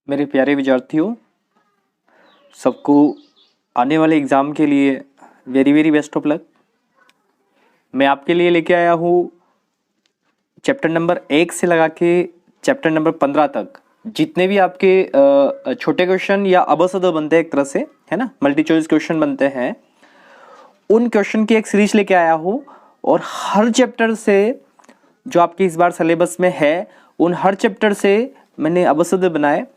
मेरे प्यारे विद्यार्थियों, सबको आने वाले एग्ज़ाम के लिए very very best of luck. मैं आपके लिए लेके आया हूँ चैप्टर नंबर 1 से लगा के चैप्टर नंबर 15 तक जितने भी आपके छोटे क्वेश्चन या अबसद बनते हैं, एक तरह से है ना, मल्टी चॉइस क्वेश्चन बनते हैं, उन क्वेश्चन की एक सीरीज लेके आया हूँ। और हर चैप्टर से जो आपके इस बार सिलेबस में है, उन हर चैप्टर से मैंने अबसद बनाए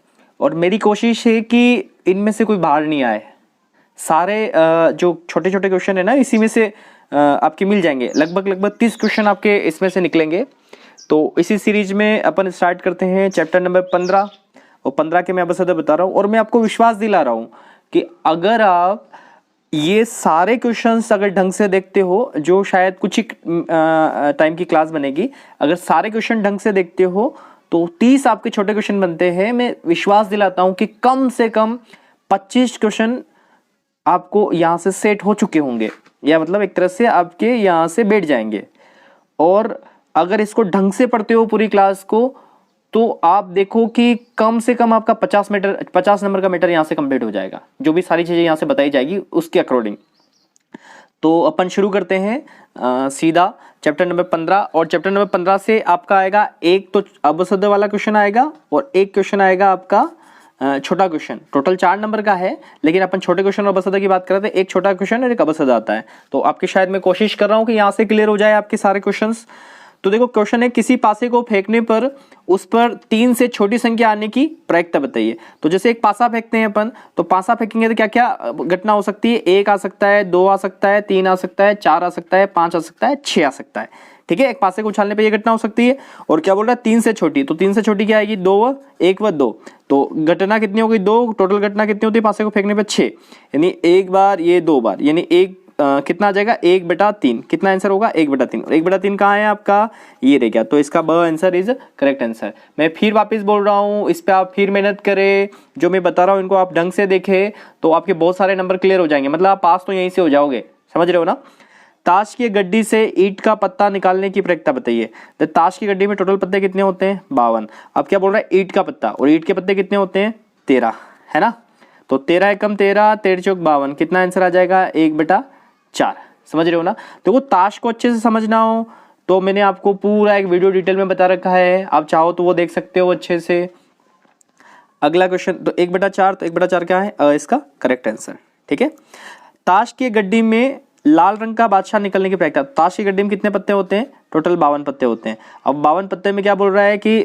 और मेरी कोशिश है कि इनमें से कोई बाहर नहीं आए। सारे जो छोटे छोटे क्वेश्चन है ना, इसी में से आपके मिल जाएंगे। लगभग 30 क्वेश्चन आपके इसमें से निकलेंगे। तो इसी सीरीज में अपन स्टार्ट करते हैं चैप्टर नंबर 15 और 15 के मैं अबसद बता रहा हूँ। और मैं आपको विश्वास दिला रहा हूँ कि अगर आप ये सारे क्वेश्चंस अगर ढंग से देखते हो, जो शायद कुछ ही टाइम की क्लास बनेगी, अगर सारे क्वेश्चन ढंग से देखते हो तो 30 आपके छोटे क्वेश्चन बनते हैं। मैं विश्वास दिलाता हूं कि कम से कम 25 क्वेश्चन आपको यहां से सेट हो चुके होंगे, या मतलब एक तरह से आपके यहां से बैठ जाएंगे। और अगर इसको ढंग से पढ़ते हो पूरी क्लास को, तो आप देखो कि कम से कम आपका 50 नंबर का मैटर यहां से कंप्लीट हो जाएगा, जो भी सारी चीजें यहां से बताई जाएगी उसके अकॉर्डिंग। तो अपन शुरू करते हैं सीधा चैप्टर नंबर 15। और चैप्टर नंबर 15 से आपका आएगा एक तो अबसद वाला क्वेश्चन आएगा और एक क्वेश्चन आएगा आपका छोटा क्वेश्चन। टोटल 4 नंबर का है, लेकिन अपन छोटे क्वेश्चन और अबसद की बात कर रहे थे। एक छोटा क्वेश्चन और एक अबसद आता है। तो आपके शायद मैं कोशिश कर रहा हूं कि यहां से क्लियर हो जाए आपके सारे क्वेश्चंस। तो देखो, क्वेश्चन है किसी पासे को फेंकने पर उस पर 3 से छोटी संख्या आने की प्रायिकता बताइए। तो जैसे एक पासा फेंकते हैं अपन, तो पासा फेंकेंगे तो क्या क्या घटना हो सकती है? 1 आ सकता है, 2 आ सकता है, 3 आ सकता है, 4 आ सकता है, 5 आ सकता है, 6 आ सकता है। ठीक है, एक पासे को उछालने पे ये घटना हो सकती है। और क्या बोल रहा है? 3 से छोटी। तो 3 से छोटी क्या आएगी? 2, 1 व 2। तो घटना कितनी हो गई? 2। टोटल घटना कितनी होती है पासे को फेंकने पे? 6। यानी एक बार, ये 2 बार, यानी एक कितना आ जाएगा? 1/3। कितना आंसर होगा? 1/3। और 1/3 कहाँ है आपका? ये रह गया। तो इसका ब आंसर इज करेक्ट आंसर। मैं फिर वापस बोल रहा हूँ, इस पे आप फिर मेहनत करें। जो मैं बता रहा हूँ इनको आप ढंग से देखें तो आपके बहुत सारे नंबर क्लियर हो जाएंगे। मतलब आप पास तो यहीं से हो जाओगे, समझ रहे हो ना? ताश की गड्डी से ईंट का पत्ता निकालने की प्रक्रिया बताइए। तो ताश की गड्डी में टोटल पत्ते कितने होते हैं? 52। अब क्या बोल रहा है? ईंट का पत्ता। और ईंट के पत्ते कितने होते हैं? 13, है ना? तो 13 एकम 13, 13 चौक 52। कितना आंसर आ जाएगा? 1/4। समझ रहे हो ना? देखो, ताश को अच्छे से समझना हो तो मैंने आपको पूरा एक वीडियो डिटेल में बता रखा है, आप चाहो तो वो देख सकते हो अच्छे से। अगला क्वेश्चन, तो 1/4। तो 1/4 क्या है? इसका करेक्ट आंसर। ठीक है। ताश की गड्डी में लाल रंग का बादशाह निकलने की प्रक्रिया। ताश की गड्डी में कितने पत्ते होते हैं? टोटल 52 पत्ते होते हैं। अब 52 पत्ते में क्या बोल रहा है कि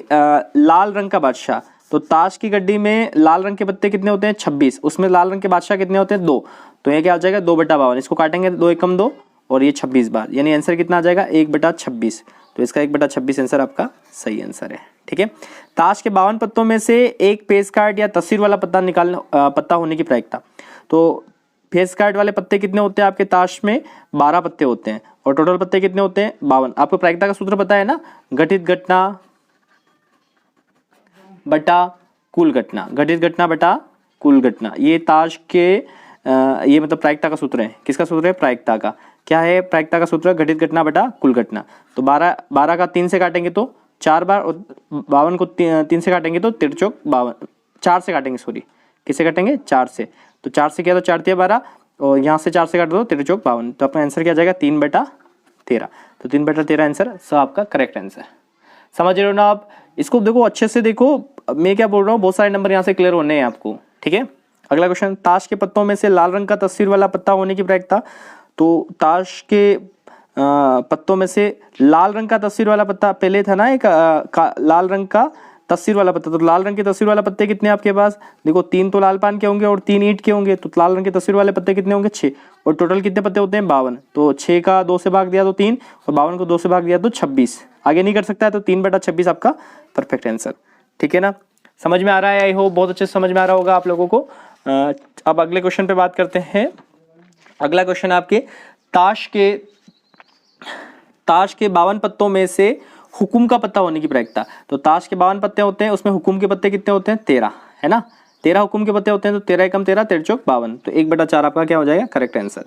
लाल रंग का बादशाह। तो ताश की गड्डी में लाल रंग के पत्ते कितने होते हैं? 26। उसमें लाल रंग के बादशाह कितने होते हैं? 2। तो ये क्या आ जाएगा? 2/52। इसको काटेंगे 2 एकम 2 और ये 26 बार, यानी आंसर कितना आ जाएगा? 1/26। तो इसका 1/26 आंसर आपका सही आंसर है। ठीक है। ताश के 52 पत्तों में से एक पेस कार्ड या तस्वीर वाला पत्ता होने की प्रायिकता। तो फेस कार्ड वाले पत्ते कितने होते हैं आपके ताश में? 12 पत्ते होते हैं। और टोटल पत्ते कितने होते हैं? 52। आपको प्रायिकता का सूत्र पता है ना? घटित घटना बटा कुल घटना। घटित घटना बटा कुल घटना, ये ताश के ये मतलब प्रायिकता का सूत्र है। किसका सूत्र है? प्रायिकता का। क्या है प्रायिकता का सूत्र? घटित घटना बटा कुल घटना। तो 12 का 3 से काटेंगे तो 4 बार, और 52 को 3 से काटेंगे तो 13 चौक 52। 4 से काटेंगे, सॉरी, किससे काटेंगे? 4 से। तो 4 से किया तो 4 3 12, और यहाँ से 4 से काट दो 13 चौक 52। तो अपना आंसर क्या आ जाएगा? 3/13। तो 3/13 आंसर सब आपका करेक्ट आंसर। समझ रहे हो ना आप? इसको देखो, अच्छे से देखो, मैं क्या बोल रहा हूँ, बहुत सारे नंबर यहाँ से क्लियर होने हैं आपको। ठीक है। अगला क्वेश्चन, ताश के पत्तों में से लाल रंग का तस्वीर वाला पत्ता होने की प्रायिकता। तो ताश के पत्तों में से लाल रंग का तस्वीर वाला पत्ता पहले था ना, एक लाल रंग का तस्वीर वाला पत्ता। तो लाल रंग के तस्वीर वाला पत्ते कितने आपके पास? देखो, 3 तो लाल पान के होंगे और 3 ईंट के होंगे। तो लाल रंग के तस्वीर वाले पत्ते कितने होंगे? 6। और टोटल कितने पत्ते होते हैं? 52। तो 6 का 2 से भाग दिया तो 3, और 52 को 2 से भाग दिया तो 26। आगे नहीं कर सकता है, तो 3/26 आपका परफेक्ट आंसर। ठीक है ना? समझ में आ रहा है? आई होप बहुत अच्छे से समझ में आ रहा होगा आप लोगों को। अब अगले क्वेश्चन पे बात करते हैं। अगला क्वेश्चन आपके ताश के 52 पत्तों में से हुकुम का पत्ता होने की प्रायिकता। तो ताश के 52 पत्ते होते हैं, उसमें हुकुम के पत्ते कितने होते हैं? 13, है ना? 13 हुकुम के पत्ते होते हैं, तो 13 एकम 13, 13 चौक 52, तो 1/4 आपका क्या हो जाएगा, करेक्ट आंसर।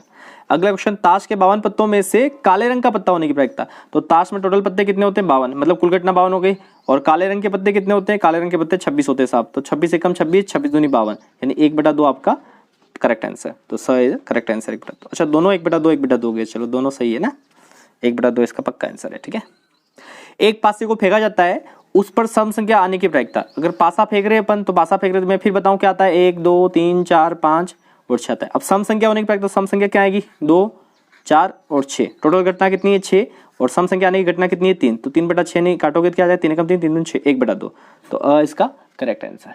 अगला क्वेश्चन, ताश के 52 पत्तों में से काले रंग का पत्ता होने की प्रायिकता। तो ताश में टोटल पत्ते कितने होते हैं, 52, मतलब कुल घटना 52 हो गई। और काले रंग के पत्ते कितने होते हैं, काले रंग के पत्ते 26 होते हैं साहब, तो 26 एकम 26, 26 दूनी 52, यानी 1/2 आपका करेक्ट आंसर। तो सर करेक्ट आंसर 1/2। अच्छा दोनों 1/2 1/2 हो गए, चलो दोनों सही है ना, 1/2 इसका पक्का आंसर है, ठीक है। एक पासे को फेंका जाता है, उस पर सम संख्या आने की प्रायिकता। अगर पासा फेंक रहे अपन, तो पासा फेंक रहे तो मैं फिर बताऊं क्या आता है, 1 2 3 4 5 और 6 आता है। अब सम संख्या होने की प्रायिकता, सम संख्या क्या आएगी, 2 4 और 6, टोटल घटना कितनी है 6, और सम संख्या आने की घटना कितनी है 3, तो 3/6 नहीं काटोगे तो क्या आ जाए, 3 एकम 3, 3 दूनी 6, 1/2, तो इसका करेक्ट आंसर।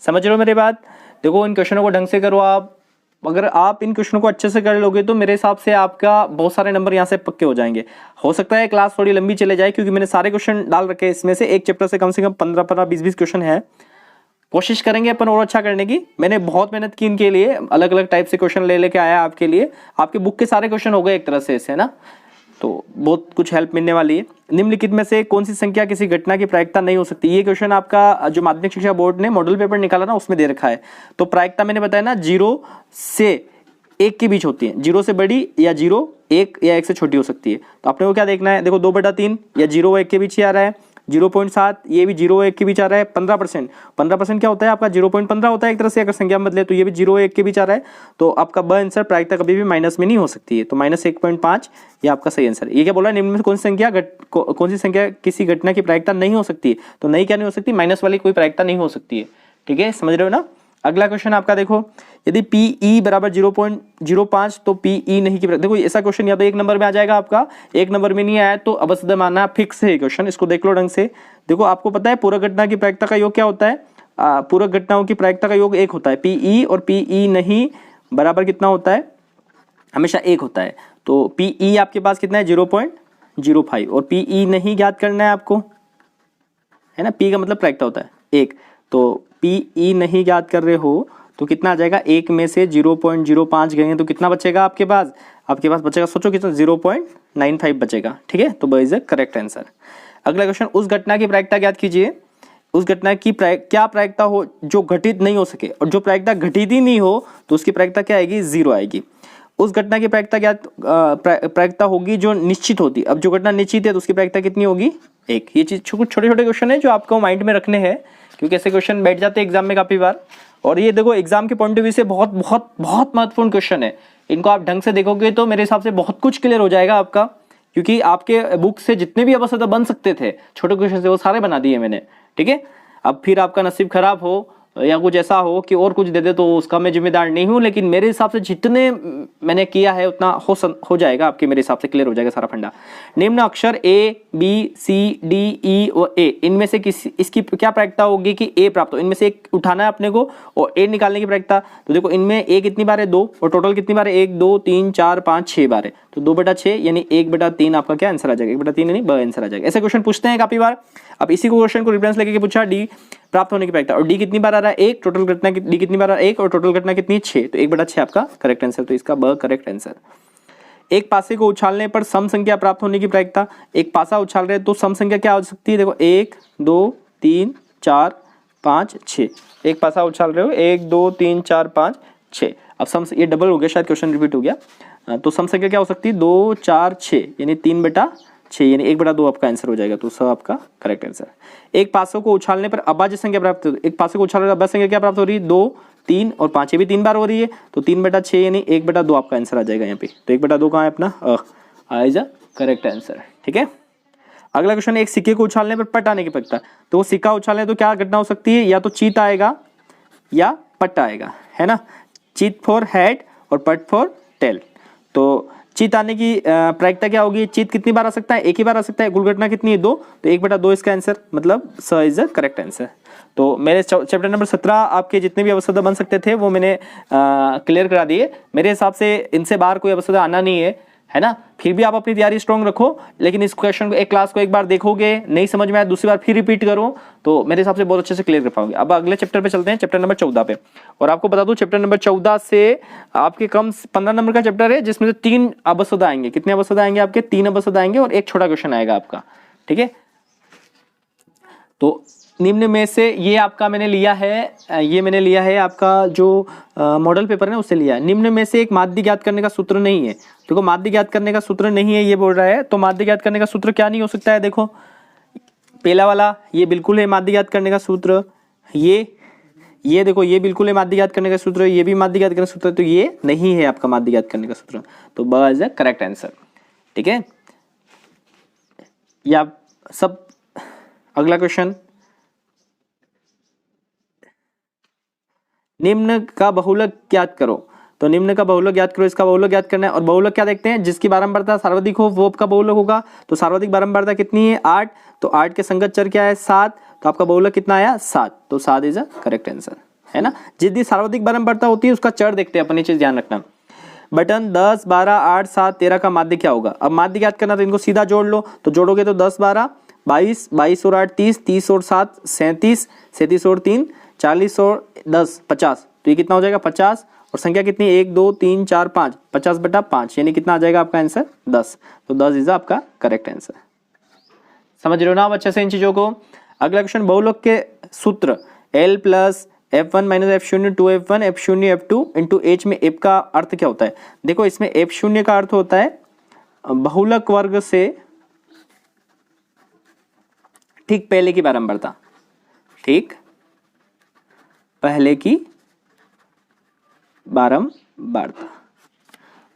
समझ रहे हो मेरी बात। देखो इन क्वेश्चनों को ढंग से करो आप, अगर आप इन क्वेश्चनों को अच्छे से कर लोगे तो मेरे हिसाब से आपका बहुत सारे नंबर यहाँ से पक्के हो जाएंगे। हो सकता है क्लास थोड़ी लंबी चले जाए, क्योंकि मैंने सारे क्वेश्चन डाल रखे हैं, इसमें से एक चैप्टर से कम 15 20 क्वेश्चन है। कोशिश करेंगे अपन और अच्छा करने की। मैंने बहुत मेहनत की इनके लिए, अलग अलग टाइप से क्वेश्चन ले लेके आया आपके लिए। आपके बुक के सारे क्वेश्चन हो गए एक तरह से इससे ना, तो बहुत कुछ हेल्प मिलने वाली है। निम्नलिखित में से कौन सी संख्या किसी घटना की प्रायिकता नहीं हो सकती। ये क्वेश्चन आपका जो माध्यमिक शिक्षा बोर्ड ने मॉडल पेपर निकाला ना, उसमें दे रखा है। तो प्रायिकता मैंने बताया ना, 0 से 1 के बीच होती है, 0 से बड़ी या 0 1 या 1 से छोटी हो सकती है। तो आपने को क्या देखना है, देखो 2/3 या 0 व 1 के बीच ही आ रहा है, 0.7 ये भी 0 व 1 के बीच आ रहा है, 15%, 15% क्या होता है आपका 0.15 होता है एक तरह से, अगर संख्या में बदले तो ये भी 0 व 1 के बीच आ रहा है। तो आपका ब आंसर प्रायिकता कभी भी माइनस में नहीं हो सकती है, तो -1.5 ये आपका सही आंसर है। ये क्या बोला, निम्न में कौन सी संख्या किसी घटना की प्रायिकता नहीं हो सकती है। तो नहीं क्या नहीं हो सकती, माइनस वाली कोई प्रायिकता नहीं हो सकती है, ठीक है, समझ रहे हो ना। अगला क्वेश्चन आपका देखो, यदि PE बराबर 0.05 तो PE नहीं की, देखो ऐसा क्वेश्चन या तो 1 नंबर में आ जाएगा आपका, 1 नंबर में नहीं आया तो अवश्य मानना फिक्स है क्वेश्चन। इसको देख लो ढंग से। देखो आपको पता है पूरक घटना की प्रायिकता का योग क्या होता है, पूरक घटनाओं की प्रायिकता का योग 1 होता है। PE और PE नहीं बराबर कितना होता है, हमेशा 1 होता है। तो PE आपके पास कितना है 0.05, और PE नहीं ज्ञात करना है आपको, है ना। P का मतलब प्रायिकता होता है 1, तो PE नहीं ज्ञात कर रहे हो तो कितना आ जाएगा, 1 में से 0.05 गए तो कितना बचेगा आपके पास, बचेगा सोचो कितना, 0.95 बचेगा, ठीक है। तो इज करेक्ट आंसर। अगला क्वेश्चन, उस घटना की प्रायिकता ज्ञात कीजिए। उस घटना की क्या प्रायिकता हो जो घटित नहीं हो सके, और जो प्रायिकता घटित ही नहीं हो तो उसकी प्रायिकता क्या आएगी, 0 आएगी। उस घटना की प्रायिकता प्रायिकता होगी जो निश्चित होती। अब जो घटना निश्चित है तो उसकी प्रायिकता कितनी होगी, 1। ये चीज छोटे छोटे क्वेश्चन है जो आपको माइंड में रखने हैं, क्योंकि ऐसे क्वेश्चन बैठ जाते हैं एग्जाम में काफी बार। और ये देखो एग्जाम के पॉइंट ऑफ व्यू से बहुत बहुत बहुत महत्वपूर्ण क्वेश्चन है। इनको आप ढंग से देखोगे तो मेरे हिसाब से बहुत कुछ क्लियर हो जाएगा आपका, क्योंकि आपके बुक से जितने भी अवसर बन सकते थे छोटे क्वेश्चन से, वो सारे बना दिए मैंने, ठीक है। अब फिर आपका नसीब खराब हो या कुछ ऐसा हो कि और कुछ दे दे तो उसका मैं जिम्मेदार नहीं हूं, लेकिन मेरे हिसाब से जितने मैंने किया है उतना हो जाएगा आपके, मेरे हिसाब से क्लियर हो जाएगा सारा फंडा। निम्न अक्षर A B C D E और A, इनमें से इसकी क्या प्रायिकता होगी कि A प्राप्त हो। इनमें से एक उठाना है अपने को और A निकालने की प्रायिकता। तो देखो इनमें A कितनी बार है, 2, और टोटल कितनी बार है, 1 2 3 4 5 6 बार है, तो 2/6 यानी 1/3 आपका क्या आंसर आ जाएगा, 1/3 यानी ब आंसर आ जाएगा। ऐसे क्वेश्चन पूछते हैं काफी बार। अब इसी को क्वेश्चन को रेफरेंस लेके पूछा, D प्राप्त होने की प्रायिकता, और D कितनी बार आ रहा है, 1, टोटल घटना D कितनी बार आ रहा है, 1, और टोटल घटना कितनी है, 6, तो 1/6 आपका करेक्ट आंसर, तो इसका ब करेक्ट आंसर। एक पासे को उछालने पर सम संख्या प्राप्त होने की प्रायिकता। एक पासा उछाल रहे तो सम संख्या क्या हो सकती है, देखो 1 2 3 4 5 6, एक पासा उछाल रहे हो 1 2 3 4 5 6। अब सम, ये डबल हो गया शायद, क्वेश्चन रिपीट हो गया। तो सम संख्या क्या हो सकती है, 2 4 6 यानी 3/6 यानी 1/2 आपका आंसर हो जाएगा, तो सब आपका करेक्ट आंसर। एक पासों को उछालने पर अभाज्य संख्या प्राप्त, एक पासे को उछालने पर अभाज्य संख्या क्या प्राप्त हो रही है, 2 3 और 5, ये भी 3 बार हो रही है, तो 3/6 यानी 1/2 आपका आंसर आ जाएगा यहाँ पे। तो 1/2 कहाँ है अपना, इज अ करेक्ट आंसर, ठीक है। अगला क्वेश्चन, एक सिक्के को उछालने पर पट आने की प्रायिकता। तो वो सिक्का उछालने तो क्या घटना हो सकती है, या तो चीत आएगा या पट आएगा, है ना। चीत फॉर हेड और पट फॉर टेल। तो चीत आने की प्रायिकता क्या होगी, चीत कितनी बार आ सकता है, एक ही बार आ सकता है, कुल घटना कितनी है, 2, तो 1/2 इसका आंसर, मतलब स इज द करेक्ट आंसर। तो मेरे चैप्टर नंबर 17 आपके जितने भी अवसर बन सकते थे वो मैंने क्लियर करा दिए। मेरे हिसाब से इनसे बाहर कोई अवसर आना नहीं है ना। फिर भी आप अपनी तैयारी स्ट्रॉन्ग रखो, लेकिन इस क्वेश्चन को, एक क्लास को एक बार देखोगे, नहीं समझ में आया दूसरी बार फिर रिपीट करो, तो मेरे हिसाब से बहुत अच्छे से क्लियर कर पाओगे। अब अगले चैप्टर पे चलते हैं, चैप्टर नंबर 14 पे। और आपको बता दूं चैप्टर नंबर 14 से आपके कम 15 नंबर का चैप्टर है, जिसमें से 3 अवसद आएंगे। कितने अवसद आएंगे आपके, 3 अवसद आएंगे और एक छोटा क्वेश्चन आएगा आपका, ठीक है। तो निम्न में से ये आपका मैंने लिया है आपका जो मॉडल पेपर है ना उससे लिया है। निम्न में से एक माध्य ज्ञात करने का सूत्र नहीं है। देखो माध्य ज्ञात करने का सूत्र नहीं है ये बोल रहा है, तो माध्य ज्ञात करने का सूत्र क्या नहीं हो सकता है। देखो पहला वाला ये बिल्कुल है माध्य ज्ञात करने का सूत्र, ये देखो ये बिल्कुल है माध्य ज्ञात करने का सूत्र, ये भी माध्य ज्ञात करने का सूत्र, तो ये नहीं है आपका माध्य ज्ञात करने का सूत्र, तो ब इज द करेक्ट आंसर। ठीक है, या सब। अगला क्वेश्चन, निम्न का बहुलक ज्ञात करो। तो निम्न का बहुलक ज्ञात करो, इसका बहुलक ज्ञात करना है। और बहुलक क्या देखते हैं, जिसकी बारंबारता सर्वाधिक हो वो आपका बहुलक होगा। तो सर्वाधिक बारंबारता कितनी है 8, तो 8 के संगत चर क्या है 7, तो आपका बहुलक कितना आया 7, तो 7 इज अ करेक्ट आंसर, है ना। जितनी सर्वाधिक बारंबारता होती है उसका चर देखते हैं अपन, ये चीज ध्यान रखना। बटन 10 12 8 7 13 का माध्य क्या होगा। अब माध्य ज्ञात करना तो इनको सीधा जोड़ लो, तो जोड़ोगे तो 10 12 22, 22 और 8 30, 30 और 7 37, 37 और 3 40 और 10 50, तो ये कितना हो जाएगा 50। और संख्या कितनी 1 2 3 4 5, 50/5 यानी कितना आ जाएगा आपका आंसर 10, तो 10 इज आपका करेक्ट आंसर। समझ रहे हो ना आप अच्छे से इन चीजों को। अगला क्वेश्चन, बहुलक के सूत्र L plus F1 minus F0 2F1 F0 F2 into H में F का अर्थ क्या होता है। देखो इसमें F0 का अर्थ होता है बहुलक वर्ग से ठीक पहले की बारंबारता, ठीक पहले की बारंबारता,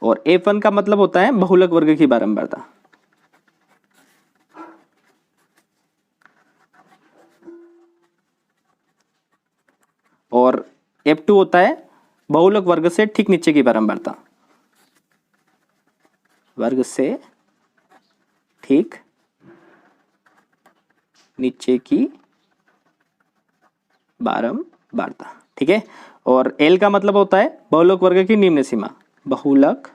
और F1 का मतलब होता है बहुलक वर्ग की बारंबारता। और F2 होता है बहुलक वर्ग से ठीक नीचे की बारंबारता, वर्ग से ठीक नीचे की बारंबारता, ठीक है। और L का मतलब होता है बहुलक वर्ग की निम्न सीमा, बहुलक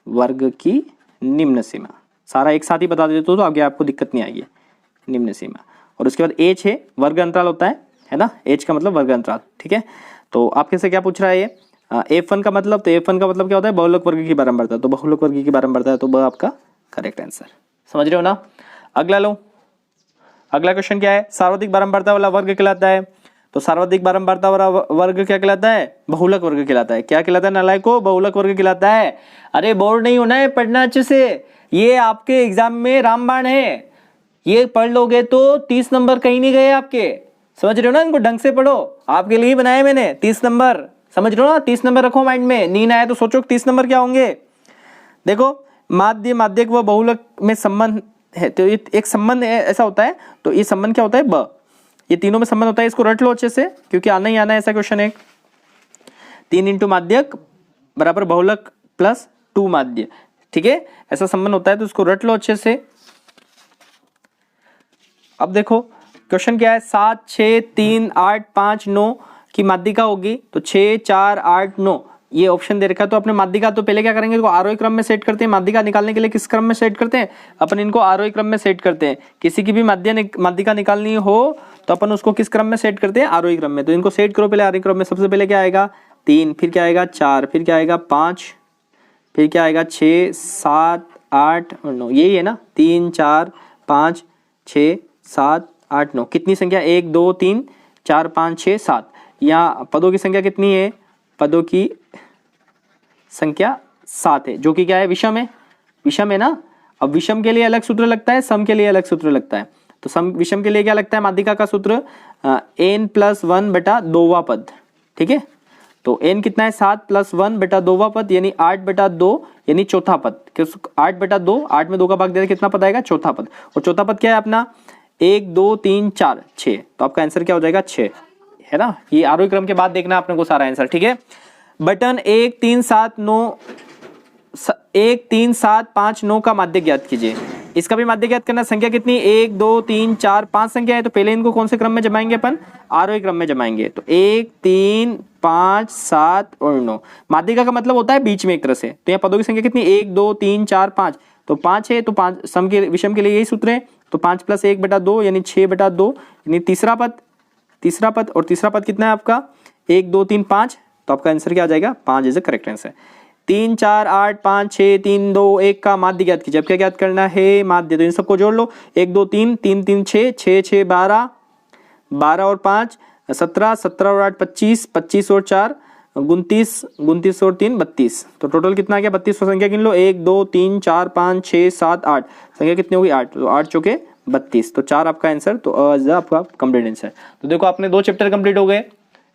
वर्ग की निम्न सीमा। सारा एक साथ ही बता देते तो आगे आपको दिक्कत नहीं आएगी, निम्न सीमा। और उसके बाद H है वर्ग अंतराल होता है ना, H का मतलब वर्ग अंतराल, ठीक है। तो आपके से क्या पूछ रहा है ये F1 का मतलब, तो F1 का मतलब क्या होता है बहुलक वर्ग की बारंबारता, तो बहुलक वर्ग की बारंबारता है, तो वह आपका करेक्ट आंसर। समझ रहे हो ना। अगला लो, अगला क्वेश्चन क्या है, सर्वाधिक बारंबारता वाला वर्ग कहलाता है। तो सर्वाधिक बारंबारता वाला वर्ग क्या कहलाता है, बहुलक वर्ग कहलाता है। क्या कहलाता है नालायको, बहुलक वर्ग कहलाता है। अरे बोर्ड नहीं होना है, पढ़ना अच्छे से, ये आपके एग्जाम में रामबाण है, ये पढ़ लोगे तो 30 नंबर कहीं नहीं गए आपके। समझ रहे हो ना, इनको ढंग से पढ़ो, आपके लिए बनाए मैंने 30 नंबर, समझ रहे हो ना। 30 नंबर रखो माइंड में, नींद आए तो सोचो 30 नंबर क्या होंगे। देखो माध्य माध्यक व बहुलक में संबंध है, तो ये एक संबंध ऐसा होता है, तो ये संबंध क्या होता है ब, ये तीनों में संबंध होता है। इसको रट लो अच्छे से, क्योंकि आना ही आना है ऐसा क्वेश्चन एक। 3 इंटू माध्यक बराबर बहुलक प्लस 2 माध्य, ठीक है, ऐसा संबंध होता है, तो इसको रट लो अच्छे से। अब देखो क्वेश्चन क्या है, 7 6 3 8 5 9 की माध्यिका होगी, तो 6 4 8 9 ये ऑप्शन दे रखा है। तो अपने माध्यिका तो पहले क्या करेंगे, इसको आरोही क्रम में सेट करते हैं। माध्यिका निकालने के लिए किस क्रम में सेट करते हैं, अपन इनको आरोही क्रम में सेट करते हैं। किसी की भी माध्यिका निकालनी हो तो अपन उसको किस क्रम में सेट करते हैं, आरोही क्रम में। तो इनको सेट करो पहले आरोही क्रम में। सबसे पहले क्या आएगा 3, फिर क्या आएगा 4, फिर क्या आएगा 5, फिर क्या आएगा 6 7 8 और 9, यही है ना, 3 4 5 6 7 8 9, कितनी संख्या 1 2 3 4 5 6 7। यहाँ पदों की संख्या कितनी है, पदों की संख्या 7 है, जो कि क्या है विषम है, विषम है ना। अब विषम के लिए अलग सूत्र लगता है, सम के लिए अलग सूत्र लगता है। तो सम विषम के लिए क्या लगता है, माध्यिका का सूत्र n + 1 बटा 2वां पद, ठीक है। तो n कितना है 7 + 1 बटा 2वां पद, यानी 8 बटा 2 यानी चौथा पद। 8 बटा 2, 8 में 2 का भाग दे कितना पद आएगा, चौथा पद। और चौथा पद क्या है अपना 1 2 3 4 6, तो आपका आंसर क्या हो जाएगा 6, है ना। ये आरोही क्रम के बाद देखना अपने को सारा आंसर, ठीक है। बटन 1 3 7 9 1 3 7 5 9 का माध्य ज्ञात कीजिए। इसका भी माध्य ज्ञात करना। संख्या कितनी 1 2 3 4 5 संख्या है, तो पहले इनको कौन से क्रम में जमाएंगे अपन, आरोही क्रम में जमाएंगे। तो 1 3 5 7 और 9, माध्यिका का मतलब होता है बीच में एक तरह से। तो यहाँ पदों की संख्या कितनी 1 2 3 4 5, तो 5 है, तो 5 सम के विषम के लिए यही सूत्र है। तो 5 + 1 बटा 2 यानी 6 बटा 2, यानी तीसरा पद, और तीसरा पद कितना है आपका 1 2 3 5, तो आपका आंसर क्या आ जाएगा 5 इज द करेक्ट आंसर। 3 4 8 5 6 3 2 1 का माध्य ज्ञात कीजिए। अब क्या ज्ञात करना है, माध्य, तो इन सबको जोड़ लो 1 2 3 3 3 6 6 6 12 12 और 5 17, 17 और 8 25, 25 और 4 29, 29 और 3 32। तो टोटल कितना आ गया 32। तो संख्या गिन लो 1 2 3 4 5 6 7 8। संख्या कितनी होगी 8। तो 8 चौके 32। तो 4 आपका आंसर। तो आपका कंप्लीट आंसर। तो देखो आपने 2 चैप्टर कंप्लीट हो गए।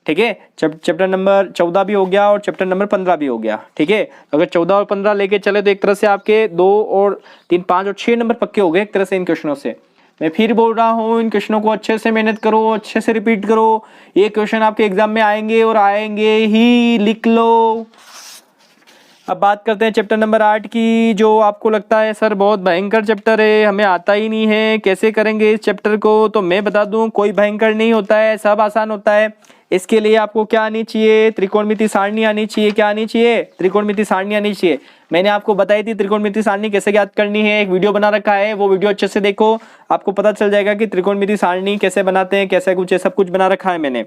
ठीक है, चैप्टर नंबर 14 भी हो गया और चैप्टर नंबर 15 भी हो गया। ठीक है, अगर 14 और 15 लेके चले तो एक तरह से आपके 2 और 3 5 और 6 नंबर पक्के हो गए एक तरह से इन क्वेश्चनों से। मैं फिर बोल रहा हूँ, इन क्वेश्चनों को अच्छे से मेहनत करो, अच्छे से रिपीट करो। ये क्वेश्चन आपके एग्जाम में आएंगे और आएंगे ही, लिख लो। अब बात करते हैं चैप्टर नंबर 8 की, जो आपको लगता है सर बहुत भयंकर चैप्टर है, हमें आता ही नहीं है, कैसे करेंगे इस चैप्टर को। तो मैं बता दूं, कोई भयंकर नहीं होता है, सब आसान होता है। इसके लिए आपको क्या आनी चाहिए, त्रिकोणमिति सारणी आनी चाहिए। क्या आनी चाहिए, त्रिकोणमिति सारणी आनी चाहिए। मैंने आपको बताई थी त्रिकोणमिति सारणी कैसे ज्ञात करनी है, एक वीडियो बना रखा है, वो वीडियो अच्छे से देखो, आपको पता चल जाएगा कि त्रिकोणमिति सारणी कैसे बनाते हैं, कैसे कुछ है, सब कुछ बना रखा है मैंने।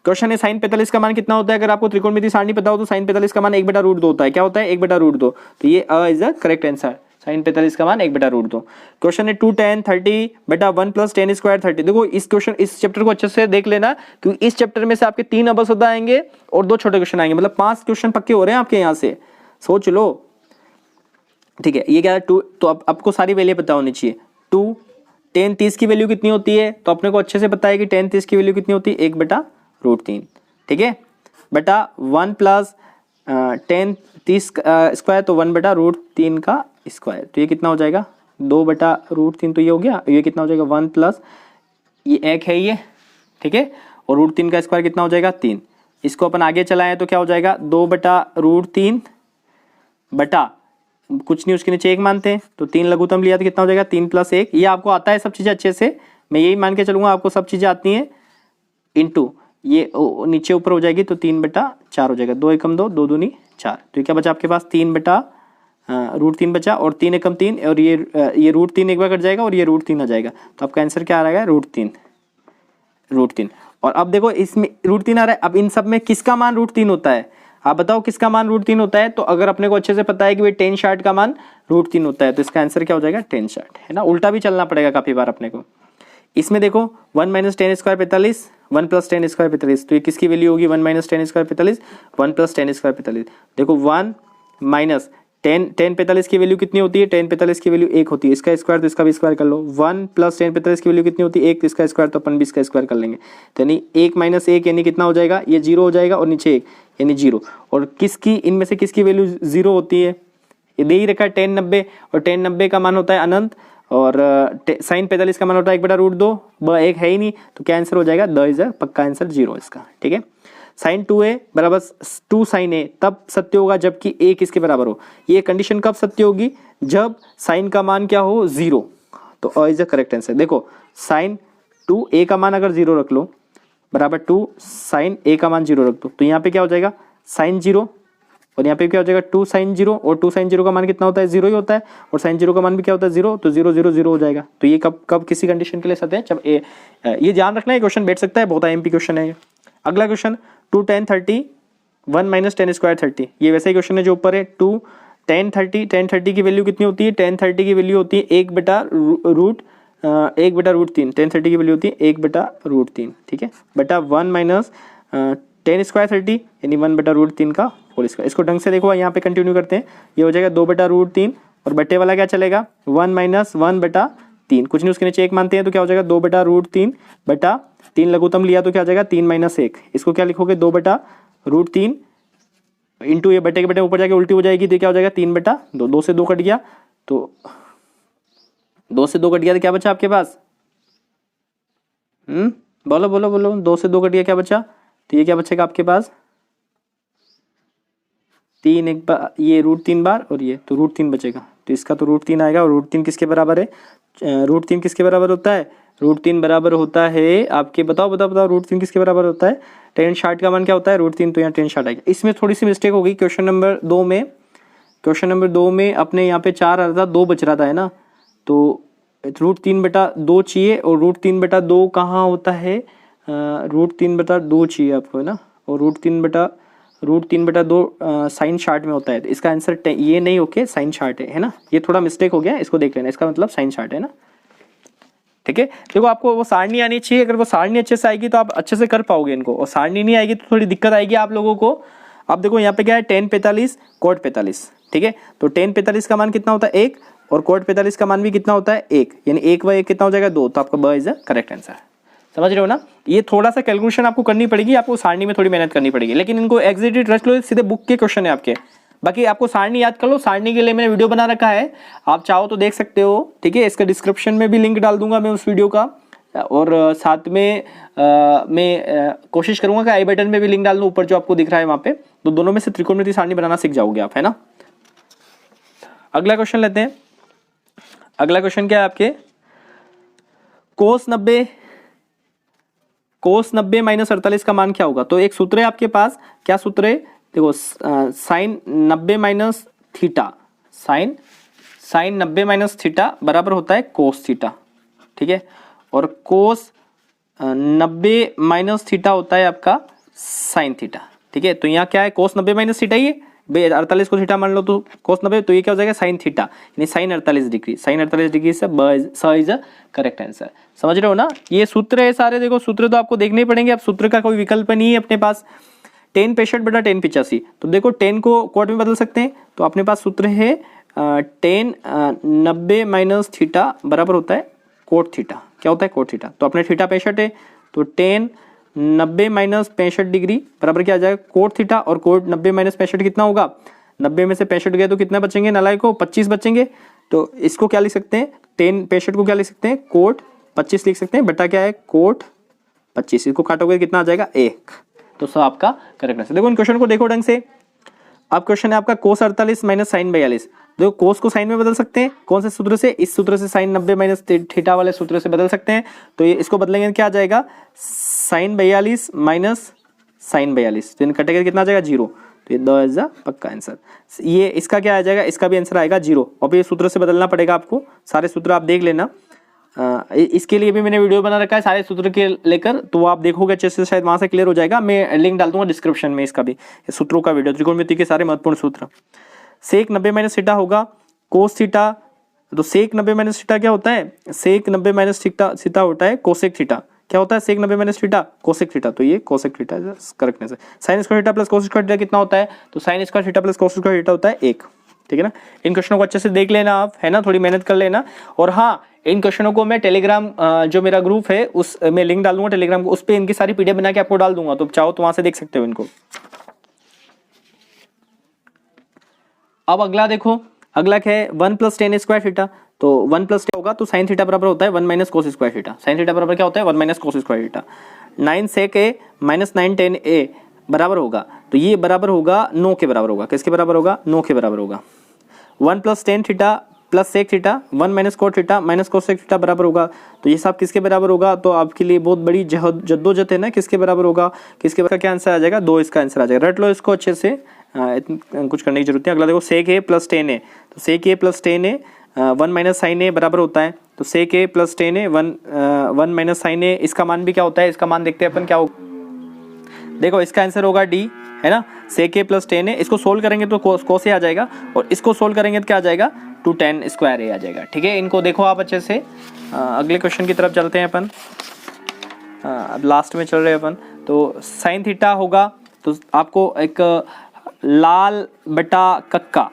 क्वेश्चन है sin 45 का मान कितना होता है। अगर आपको त्रिकोणमिति सारणी पता हो तो sin 45 का मान 1/√2 होता है। क्या होता है 1/√2। तो ये is the correct answer. sin 45 का मान 1/√2। क्वेश्चन है 2 tan 30 बटा 1 + tan स्क्वायर 30। देखो इस क्वेश्चन, इस चैप्टर को अच्छे से देख लेना, क्योंकि इस चैप्टर में से आपके 3 अबसद आएंगे और 2 छोटे क्वेश्चन आएंगे, मतलब 5 क्वेश्चन पक्के हो रहे हैं आपके यहाँ से, सोच लो। ठीक है, ये क्या है 2। तो आपको सारी वैल्यू पता होनी चाहिए। 2 tan 30 की वैल्यू कितनी होती है, तो अपने को अच्छे से पता है कि tan 30 की वैल्यू कितनी होती है 1/√3। ठीक है, बटा 1 + tan 30 स्क्वायर, तो 1/√3 का स्क्वायर। तो ये कितना हो जाएगा 2/√3। तो ये हो गया, ये कितना हो जाएगा 1 + ये 1 है ये। ठीक है, और √3 का स्क्वायर कितना हो जाएगा 3। इसको अपन आगे चलाएं तो क्या हो जाएगा 2/√3 बटा कुछ नहीं, उसके नीचे 1 मानते हैं, तो 3 लघुत्तम लिया तो कितना हो जाएगा 3 + 1। ये आपको आता है सब चीज़ें अच्छे से, मैं यही मान के चलूंगा आपको सब चीज़ें आती हैं। इंटू ये नीचे ऊपर हो जाएगी, तो 3/4 हो जाएगा। 2 एकम 2, 2 दूनी 4। तो ये क्या बचा आपके पास 3/√3 बचा, और 3 एकम 3, और ये √3 एक बार कट जाएगा और ये √3 आ जाएगा। तो आपका आंसर क्या आ रहा है √3। और अब देखो इसमें √3 आ रहा है, अब इन सब में किसका मान √3 होता है, आप बताओ किसका मान √3 होता है। तो अगर अपने को अच्छे से पता है कि भाई tan शार्ट का मान √3 होता है, तो इसका आंसर क्या हो जाएगा tan शार्ट, है ना। उल्टा भी चलना पड़ेगा काफी बार अपने को। इसमें देखो 1 - tan स्क्वायर 45, 1 + tan स्क्वायर 45। तो ये किसकी वैल्यू होगी 1 - tan स्क्वायर 45, 1 + tan स्क्वायर 45। देखो 1 - tan 45 की वैल्यू कितनी होती है, tan 45 की वैल्यू 1 होती है। इसका स्क्वायर तो इसका भी स्क्वायर कर लो। 1 + tan 45 की वैल्यू कितनी होती है 1, तो इसका स्क्वायर तो अपन भी इसका स्क्वायर कर लेंगे। तो यानी 1 - 1 यानी कितना हो जाएगा, ये 0 हो जाएगा, और नीचे 1 यानी 0। और किसकी, इनमें से किसकी वैल्यू 0 होती है, ये दे ही रखा है tan 90, और tan 90 का मान होता है अनंत, और sin 45 का मान होता है 1/√2। 1 है ही नहीं, तो क्या आंसर हो जाएगा द इज पक्का आंसर 0 इसका। ठीक है, sin 2a बराबर 2 sin a तब सत्य होगा जबकि a किसके बराबर हो। ये कंडीशन कब सत्य होगी, जब sin का मान क्या हो 0। तो a is the correct answer. देखो sin 2a का मान अगर 0 रख लो बराबर 2 sin a का मान 0 रख दो, तो यहाँ पे क्या हो जाएगा sin 0, और यहाँ पे क्या हो जाएगा 2 sin 0, और 2 sin 0 का मान कितना होता है 0 ही होता है, और sin 0 का मान भी क्या होता है 0, तो 0 0 0 हो जाएगा। तो ये कब किसी कंडीशन के लिए सत्य है, जब ए, ये ध्यान रखना है, क्वेश्चन बैठ सकता है, बहुत IMP क्वेश्चन है। अगला क्वेश्चन 2 tan 30, 1 - tan स्क्वायर 30। ये वैसा ही क्वेश्चन है जो ऊपर है। 2 tan 30 की वैल्यू कितनी होती है, tan 30 की वैल्यू होती है 1/√3। tan 30 की वैल्यू होती है 1/√3। ठीक है, बटा 1 - tan स्क्वायर 30 यानी 1/√3 का होल स्क्वायर। इसको ढंग से देखो, यहाँ पे कंटिन्यू करते हैं। ये हो जाएगा 2/√3, और बटे वाला क्या चलेगा 1 - 1/3, कुछ नहीं, उसके नीचे 1 मानते हैं, तो क्या हो जाएगा 2/√3 बटा 3 लघुत्तम लिया तो क्या हो जाएगा 3 - 1। इसको क्या लिखोगे 2/√3 इंटू ये बटे के बटे ऊपर जाके उल्टी हो जाएगी, तो क्या हो जाएगा 3/2। 2 से 2 कट गया, तो 2 से 2 कट गया, तो क्या बचा आपके पास, बोलो बोलो बोलो, 2 से 2 कट गया, क्या बचा, तो ये क्या बचेगा आपके पास 3 एक बार, ये √3 बार, और ये तो √3 बचेगा। तो इसका तो √3 आएगा, और √3 किसके बराबर है, √3 किसके बराबर होता है, √3 बराबर होता है आपके, बताओ बताओ बताओ, √3 किसके बराबर होता है, tan शार्ट का मान क्या होता है √3, तो यहाँ tan शार्ट आएगा। इसमें थोड़ी सी मिस्टेक होगी क्वेश्चन नंबर 2 में। क्वेश्चन नंबर 2 में अपने यहाँ पे 4 आ रहा था, 2 बच रहा था, है ना। तो √3/2 चाहिए, और √3/2 कहाँ होता है, √3/2 चाहिए आपको, है ना। और √3/2 साइन शार्ट में होता है, तो इसका आंसर ये नहीं, ओके साइन शार्ट है ना। ये थोड़ा मिस्टेक हो गया, इसको देख लेना, इसका मतलब साइन शार्ट है ना। ठीक है। देखो आपको वो सारणी आनी चाहिए, अगर वो सारणी अच्छे से आएगी तो आप अच्छे से कर पाओगे इनको, और सारणी नहीं आएगी तो थोड़ी दिक्कत आएगी आप लोगों को। आप देखो यहाँ पे क्या है, tan 45 cot 45, ठीक है। तो tan 45 का मान कितना होता है 1, और cot 45 का मान भी कितना होता है 1, यानी 1 व 1 कितना हो जाएगा 2, तो आपका ब इज द करेक्ट आंसर। समझ रहे हो ना। ये थोड़ा सा कैलकुलेशन आपको करनी पड़ेगी, आपको सारणी में थोड़ी मेहनत करनी पड़ेगी, लेकिन इनको एग्जैक्टली ट्रस्ट लो, सीधे बुक के क्वेश्चन है आपके। बाकी आपको सारणी याद कर लो, सारणी के लिए मैंने वीडियो बना रखा है, आप चाहो तो देख सकते हो, ठीक है। इसका डिस्क्रिप्शन में भी लिंक डाल दूंगा मैं उस वीडियो का, और साथ में मैं कोशिश करूंगा कि आई बटन में भी लिंक डाल दूं ऊपर जो आपको दिख रहा है वहां पे, तो दोनों में से त्रिकोणमिति सारणी बनाना सीख जाओगे आप, है ना। अगला क्वेश्चन लेते हैं। अगला क्वेश्चन क्या है आपके, कोस 90 माइनस 48 का मान क्या होगा। तो एक सूत्र है आपके पास, क्या सूत्र है, देखो sine 90 minus theta, sine 90 minus theta बराबर होता है कोस थीटा, ठीक है। और कोस 90 माइनस थीटा होता है आपका साइन थीटा, ठीक है। तो यहाँ क्या है, कोस 90 माइनस थीटा, ये 48 को थीटा मान लो तो कोस 90, तो ये क्या हो जाएगा साइन थीटा, यानी साइन 48 डिग्री, साइन 48 डिग्री से स इज अ करेक्ट आंसर। समझ रहे हो ना। ये सूत्र है सारे, देखो सूत्र तो आपको देखने पड़ेंगे, अब सूत्र का कोई विकल्प नहीं है अपने पास। tan 65 बटा tan 85, तो देखो tan को कोट में बदल सकते हैं, तो अपने पास सूत्र है tan 90 माइनस थीटा बराबर होता है कोट थीटा, क्या होता है कोट थीटा। तो अपने थीटा 65 है, तो tan 90 माइनस 65 डिग्री बराबर क्या आ जाएगा कोट थीटा, और कोट 90 माइनस 65 कितना होगा, 90 में से 65 गए तो कितना बचेंगे नालायक को, 25 बचेंगे। तो इसको क्या लिख सकते हैं, tan 65 को क्या लिख सकते हैं कोट 25 लिख सकते हैं, बटा क्या है कोट 25, इसको काटोगे कितना आ जाएगा 1, तो सब आपका करेक्ट आंसर। देखो इन क्वेश्चन को देखो ढंग से। अब क्वेश्चन है आपका कोस 48 माइनस साइन 42, देखो कोस को साइन में बदल सकते हैं, कौन से सूत्र से, इस सूत्र से, साइन 90 माइनस थीटा वाले सूत्र से बदल सकते हैं। तो ये इसको बदलेंगे क्या आ जाएगा, साइन 42 माइनस साइन 42, तो इन कटेगा कितना आ जाएगा 0, तो ये 2 इज द पक्का आंसर। ये इसका क्या आ जाएगा, इसका भी आंसर आएगा 0, और ये सूत्र से बदलना पड़ेगा आपको, सारे सूत्र आप देख लेना। इसके लिए भी मैंने वीडियो बना रखा है सारे सूत्र के लेकर, तो आप देखोगे अच्छे से, शायद वहां से क्लियर हो जाएगा। मैं लिंक डाल दूंगा डिस्क्रिप्शन में इसका भी, सूत्रों का वीडियो, त्रिकोणमिति के सारे महत्वपूर्ण सूत्र। सेक 90 माइनस थीटा होगा कोस थीटा, तो सेक 90 माइनस थीटा क्या होता है, सेक 90 माइनस थीटा होता है कोसेक थीटा, क्या होता है सेक 90 माइनस थीटा कोसेक थीटा, तो ये cosec theta correct answer. Sine square theta plus cos square theta कितना होता है, तो sine square theta plus cos square theta होता है 1, ठीक है ना। इन क्वेश्चनों को अच्छे से देख लेना आप, है ना, थोड़ी मेहनत कर लेना। और हाँ, इन क्वेश्चनों को मैं टेलीग्राम जो मेरा ग्रुप है उस मैं लिंक डाल दूंगा टेलीग्राम को, उस पर इनकी सारी पीडीएफ बना के आपको डाल दूंगा, तो चाहो तो वहां से देख सकते हो इनको। अब अगला देखो, अगला क्या है 1 प्लस टेन स्क्वायर थीटा, तो 1 प्लस होगा तो साइन थीटा बराबर होता है 1 minus cos square theta, sine theta बराबर क्या होता है 1 माइनस कोस स्क्वायर थीटा। 9 सेक ए माइनस 9 टेन ए बराबर होगा, तो ये बराबर होगा 9 के बराबर होगा, किसके बराबर होगा 9 के बराबर होगा। 1 plus tan theta plus sec theta 1 minus cot theta minus cosec theta बराबर होगा, तो ये सब किसके बराबर होगा, तो आपके लिए बहुत बड़ी जद्दोजहद है ना, किसके बराबर होगा, किसके बराबर क्या आंसर आ जाएगा 2, इसका आंसर आ जाएगा। रट लो इसको अच्छे से, कुछ करने की जरूरत है। अगला देखो सेक ए प्लस टेन ए, तो सेक ए प्लस टेन ए 1 माइनस साइन ए बराबर होता है, तो सेक ए प्लस टेन ए 1 माइनस साइन ए, इसका मान भी क्या होता है, इसका मान देखते हैं अपन क्या होगा, देखो इसका आंसर होगा डी, है ना। सेक ए प्लस टेन ए, इसको सोल्व करेंगे तो कोस ए आ जाएगा, और इसको सोल्व करेंगे तो क्या आ जाएगा 2 tan स्क्वायर ए आ जाएगा, ठीक है। इनको देखो आप अच्छे से। अगले क्वेश्चन की तरफ चलते हैं अपन, अब लास्ट में चल रहे हैं अपन। तो साइन थीटा होगा, तो आपको एक लाल बटा कक्का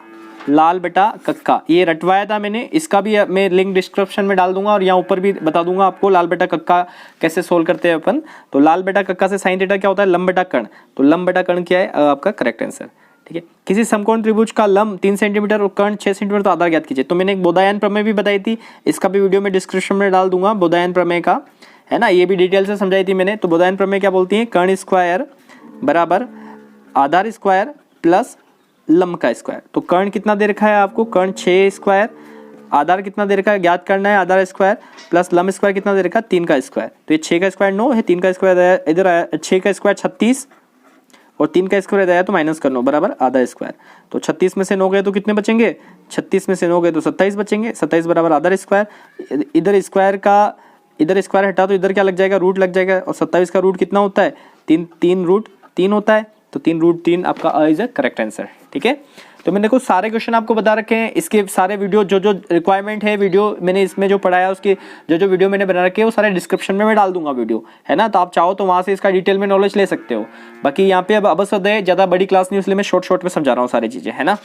ये रटवाया था मैंने, इसका भी मैं लिंक डिस्क्रिप्शन में डाल दूंगा, और यहाँ ऊपर भी बता दूंगा आपको लाल बटा कक्का कैसे सोल्व करते हैं अपन। तो लाल बटा कक्का से साइन थीटा क्या होता है लंब बटा कर्ण, तो लंब बटा कर्ण क्या है आपका करेक्ट आंसर, ठीक है। किसी समकोण त्रिभुज का लंब 3 सेंटीमीटर और कर्ण 6 सेंटीमीटर, तो आधार ज्ञात कीजिए। तो मैंने एक बोधायन प्रमेय भी बताई थी, इसका भी वीडियो में डिस्क्रिप्शन में डाल दूंगा, बोधायन प्रमेय का, है ना, ये भी डिटेल से समझाई थी मैंने। तो बोधायन प्रमेय क्या बोलती है, कर्ण स्क्वायर बराबर आधार स्क्वायर प्लस लंब का स्क्वायर। तो कर्ण कितना दे रखा है आपको, कर्ण 6 स्क्वायर, आधार कितना दे रखा है ज्ञात करना है, आधार स्क्वायर प्लस लंब स्क्वायर कितना दे रखा है 3 का स्क्वायर। तो ये 6 का स्क्वायर 9 है, 3 का स्क्वायर इधर आया, 6 का स्क्वायर 36 और 3 का स्क्वायर आया तो माइनस कर लो बराबर आधा स्क्वायर। तो 36 में से 9 गए तो कितने बचेंगे, 36 में से 9 गए तो 27 बचेंगे, 27 बराबर आधा स्क्वायर। इधर स्क्वायर हटा तो इधर क्या लग जाएगा रूट लग जाएगा, और 27 का रूट कितना होता है 3 रूट 3 होता है, तो 3 रूट 3 आपका इज करेक्ट आंसर, ठीक है। तो मैंने कुछ सारे क्वेश्चन आपको बता रखे हैं, इसके सारे वीडियो जो जो रिक्वायरमेंट है वीडियो मैंने इसमें जो पढ़ाया उसके जो जो वीडियो मैंने बना रखे हैं वो सारे डिस्क्रिप्शन में मैं डाल दूंगा वीडियो, है ना। तो आप चाहो तो वहाँ से इसका डिटेल में नॉलेज ले सकते हो। बाकी यहाँ पे अब अबसद है, ज़्यादा बड़ी क्लास नहीं, इसलिए मैं शॉर्ट में समझा रहा हूँ सारी चीज़ें, है ना।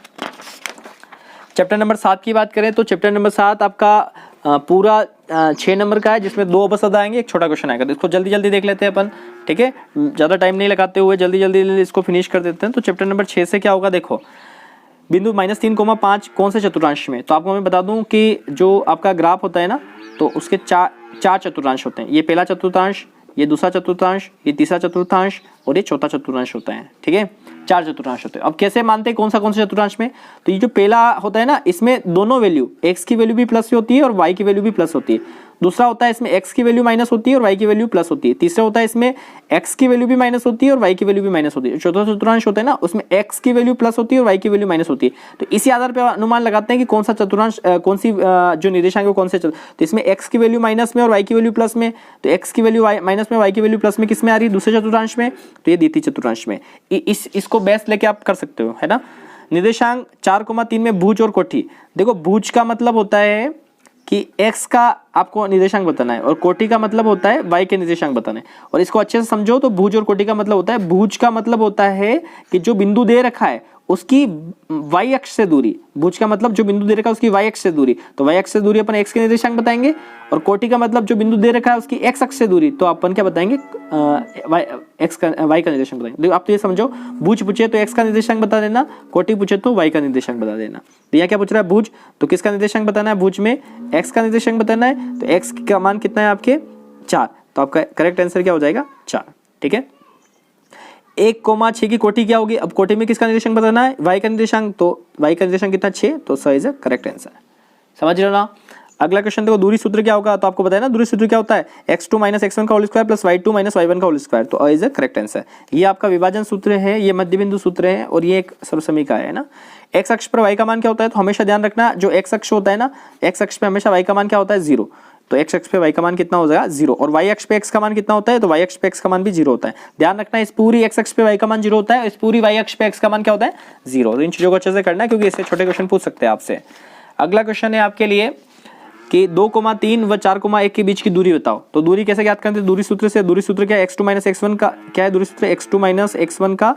चैप्टर नंबर 7 की बात करें तो चैप्टर नंबर 7 आपका पूरा 6 नंबर का है, जिसमें 2 अबसद आएंगे, एक छोटा क्वेश्चन आएगा। तो इसको जल्दी जल्दी देख लेते हैं अपन, ठीक है, ज़्यादा टाइम नहीं लगाते हुए जल्दी जल्दी इसको फिनिश कर देते हैं। तो चैप्टर नंबर 6 से क्या होगा, देखो बिंदु -3,5 कौन से चतुर्थांश में। तो आपको मैं बता दूं कि जो आपका ग्राफ होता है ना, तो उसके चार चतुर्थांश होते हैं। ये पहला चतुर्थांश, ये दूसरा चतुर्थांश, ये तीसरा चतुर्थांश और ये चौथा चतुर्थांश होता है, ठीक है। 4 चतुर्थांश होते हैं। अब कैसे मानते हैं कौन से चतुर्थांश में, तो ये जो पहला होता है ना, इसमें दोनों वैल्यू x की वैल्यू भी प्लस होती है और y की वैल्यू भी प्लस होती है। दूसरा होता है इसमें x की वैल्यू माइनस होती है और y की वैल्यू प्लस होती है। तीसरा होता है इसमें x की वैल्यू भी माइनस होती है और y की वैल्यू भी माइनस होती है। चौथा चतुर्थांश होता है ना, उसमें x की वैल्यू प्लस होती है और y की वैल्यू माइनस होती है। तो इसी आधार पर अनुमान लगाते हैं कि कौन सा चतुर्थांश, कौन सी जो निर्देशांक है कौन से। तो इसमें x की वैल्यू माइनस में और y की वैल्यू प्लस में, तो x की वैल्यू माइनस में, y की वैल्यू प्लस में किस में आ रही है, दूसरे चतुर्थांश में, तो ये द्वितीय चतुर्थांश में। इसको बेस्ट लेके आप कर सकते हो, है ना। निर्देशांक 4,3 में भुज और कोटि। देखो भुज का मतलब होता है कि x का आपको निर्देशांक बताना है और कोटि का मतलब होता है y के निर्देशांक बताना है। और इसको अच्छे से समझो तो भुज और कोटि का मतलब होता है, भुज का मतलब होता है कि जो बिंदु दे रखा है उसकी y अक्ष से दूरी, भुज का मतलब जो बिंदु दे रखा है उसकी y अक्ष से दूरी, तो y अक्ष से दूरी अपन x के निर्देशांक बताएंगे। और कोटि का मतलब जो बिंदु दे रखा है उसकी x अक्ष से दूरी, तो अपन क्या बताएंगे, y का निर्देशांक बताएंगे। देखो आप तो ये समझो, भुज पूछे तो x का निर्देशांक बता देना, कोटि पूछे तो y का निर्देशांक बता देना। तो यहाँ क्या पूछ रहा है, भुज, तो किसका निर्देशांक बताना है, भुज में x का निर्देशांक बताना है। तो x का मान कितना है आपके 4, तो आपका करेक्ट आंसर क्या हो जाएगा 4, ठीक है। 1,6 की कोटि क्या होगी, अब कोटि में किसका निर्देशांक बताना है, y का निर्देशांक, तो y का निर्देशांक कितना 6, तो स इज करेक्ट आंसर, समझ रहे हो ना। अगला क्वेश्चन देखो, दूरी सूत्र क्या होगा, तो आपको बताया ना दूरी सूत्र क्या होता है, x2 - x1 का whole square plus y2 - y1 का होल स्क्वायर, तो इज करेक्ट आंसर। ये आपका विभाजन सूत्र है, ये मध्य बिंदु सूत्र है और ये एक सर्वसमीका है ना। x अक्ष पर y का मान क्या होता है, तो हमेशा ध्यान रखना जो x अक्ष होता है ना, x अक्ष पे हमेशा y का मान क्या होता है 0, तो x अक्ष पे y का मान कितना हो जाएगा 0, और y अक्ष पे x का मान कितना होता है, तो y अक्ष पे x का मान भी 0 होता है। ध्यान रखना इस पूरी x अक्ष पे y का मान 0 होता है, इस पूरी y अक्ष पे x का मान क्या होता है 0। तो इन चीजों को अच्छे से करना है क्योंकि इससे छोटे क्वेश्चन पूछ सकते हैं आपसे। अगला क्वेश्चन है आपके लिए कि 2,3 व 4,1 के बीच की दूरी बताओ। तो दूरी कैसे ज्ञात करते हैं, दूरी सूत्र से। दूरी सूत्र क्या है, x2 - x1 का क्या है, दूरी सूत्र x2 - x1 का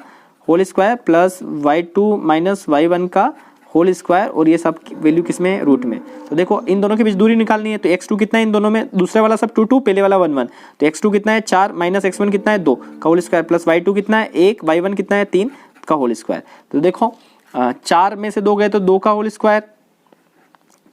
whole square plus y2 - y1 का होल स्क्वायर, और ये सब वैल्यू किसमें है, रूट में। तो देखो इन दोनों के बीच दूरी निकालनी है, तो x2 कितना है इन दोनों में, दूसरे वाला सब 2 2, पहले वाला 1 1, तो x2 कितना है 4 - x1 कितना है 2 का होल स्क्वायर प्लस y2 कितना है 1, y1 कितना है 3 का होल स्क्वायर। तो देखो 4 में से 2 गए तो 2 का होल स्क्वायर,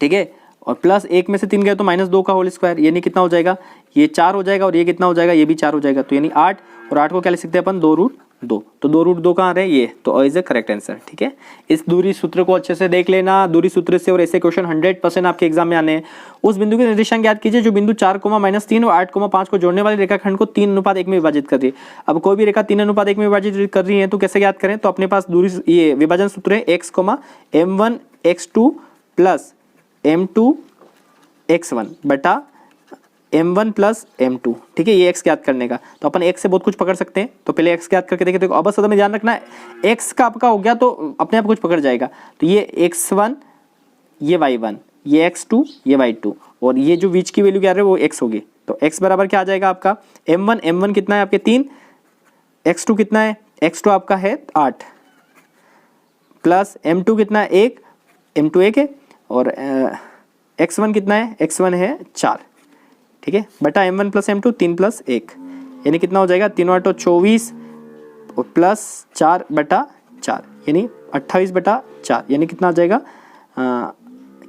ठीक है, और प्लस 1 में से 3 गए तो -2 का होल स्क्वायर, यानी कितना हो जाएगा, ये 4 हो जाएगा और ये कितना हो जाएगा, ये भी 4 हो जाएगा, तो यानी 8, और 8 को क्या लिख सकते हैं अपन 2√2, तो 2√2 कहाँ रहे ये, तो इज करेक्ट आंसर, ठीक है। इस दूरी सूत्र को अच्छे से देख लेना, दूरी सूत्र से और ऐसे क्वेश्चन 100% आपके एग्जाम में आने हैं। उस बिंदु के निर्देशांक याद कीजिए जो बिंदु 4, -3 और 8,5 को जोड़ने वाले रेखाखंड को 3:1 में विभाजित कर रही है। अब कोई भी रेखा 3:1 में विभाजित कर रही है तो कैसे याद करें, तो अपने पास दूरी ये विभाजन सूत्र है x, m1 x2 plus m2 x1 बटा m1 प्लस m2, ठीक है, ये x याद करने का। तो अपन x से बहुत कुछ पकड़ सकते हैं, तो पहले x याद करके देखते हैं। अब बस में ध्यान रखना है x का आपका हो गया तो अपने आप कुछ पकड़ जाएगा, तो ये x1 ये y1 ये x2 ये y2, और ये जो बीच की वैल्यू क्या है वो x होगी, तो x बराबर क्या आ जाएगा आपका m1 कितना है आपके 3, x2 कितना है, x2 आपका है 8 प्लस m2 कितना है 1, m2 1 है, और x1 कितना है, x1 है 4, ठीक है, बटा m1 प्लस m2 3 प्लस 1, यानी कितना हो जाएगा 3 8 24 और प्लस 4 बटा 4 यानी 28 बटा 4, यानी कितना आ जाएगा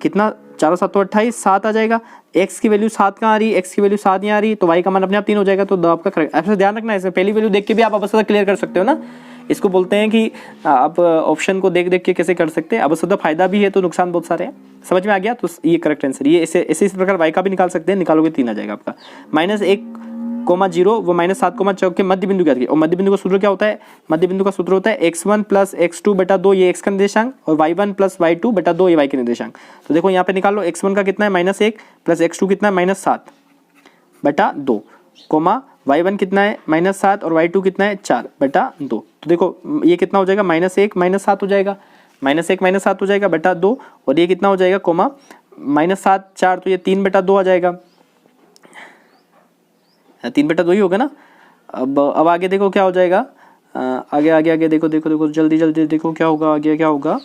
कितना 4 7 28 7 आ जाएगा। x की वैल्यू 7 कहाँ आ रही है, x की वैल्यू 7 यहाँ आ रही है, तो y का मान अपने आप 3 हो जाएगा, तो आपका करेक्ट। ऐसे ध्यान रखना है, इसमें पहली वैल्यू देख के भी आप अवश्य क्लियर कर सकते हो ना। इसको बोलते हैं कि आप ऑप्शन को देख देख के कैसे कर सकते हैं। अवश्य फायदा भी है तो नुकसान बहुत सारे हैं, समझ में आ गया, तो ये करेक्ट आंसर। ये ऐसे इस प्रकार y का भी निकाल सकते हैं, निकालोगे 3 आ जाएगा आपका। -1,0 व -7,4 के मध्य बिंदु क्या, और मध्य बिंदु का सूत्र क्या होता है, मध्य बिंदु का सूत्र होता है x1 प्लस x2 बटा 2 ये x का निर्देशांक, और y1 प्लस y2 बटा 2 ये y के निर्देशांक। तो देखो यहाँ पे निकाल लो, x1 का कितना है -1 प्लस x2 कितना है -7 बटा 2, y1 कितना है -7 और y2 कितना है 4 बटा 2। तो देखो ये कितना हो जाएगा -1 -7 हो जाएगा, -1 -7 हो जाएगा बटा 2, और ये कितना हो जाएगा कोमा -7 4, तो ये 3 बटा 2 आ जाएगा, 3 बटा 2 ही होगा ना। अब आगे देखो क्या हो जाएगा, आगे आगे आगे देखो देखो देखो जल्दी जल्दी देखो क्या होगा, आगे क्या होगा।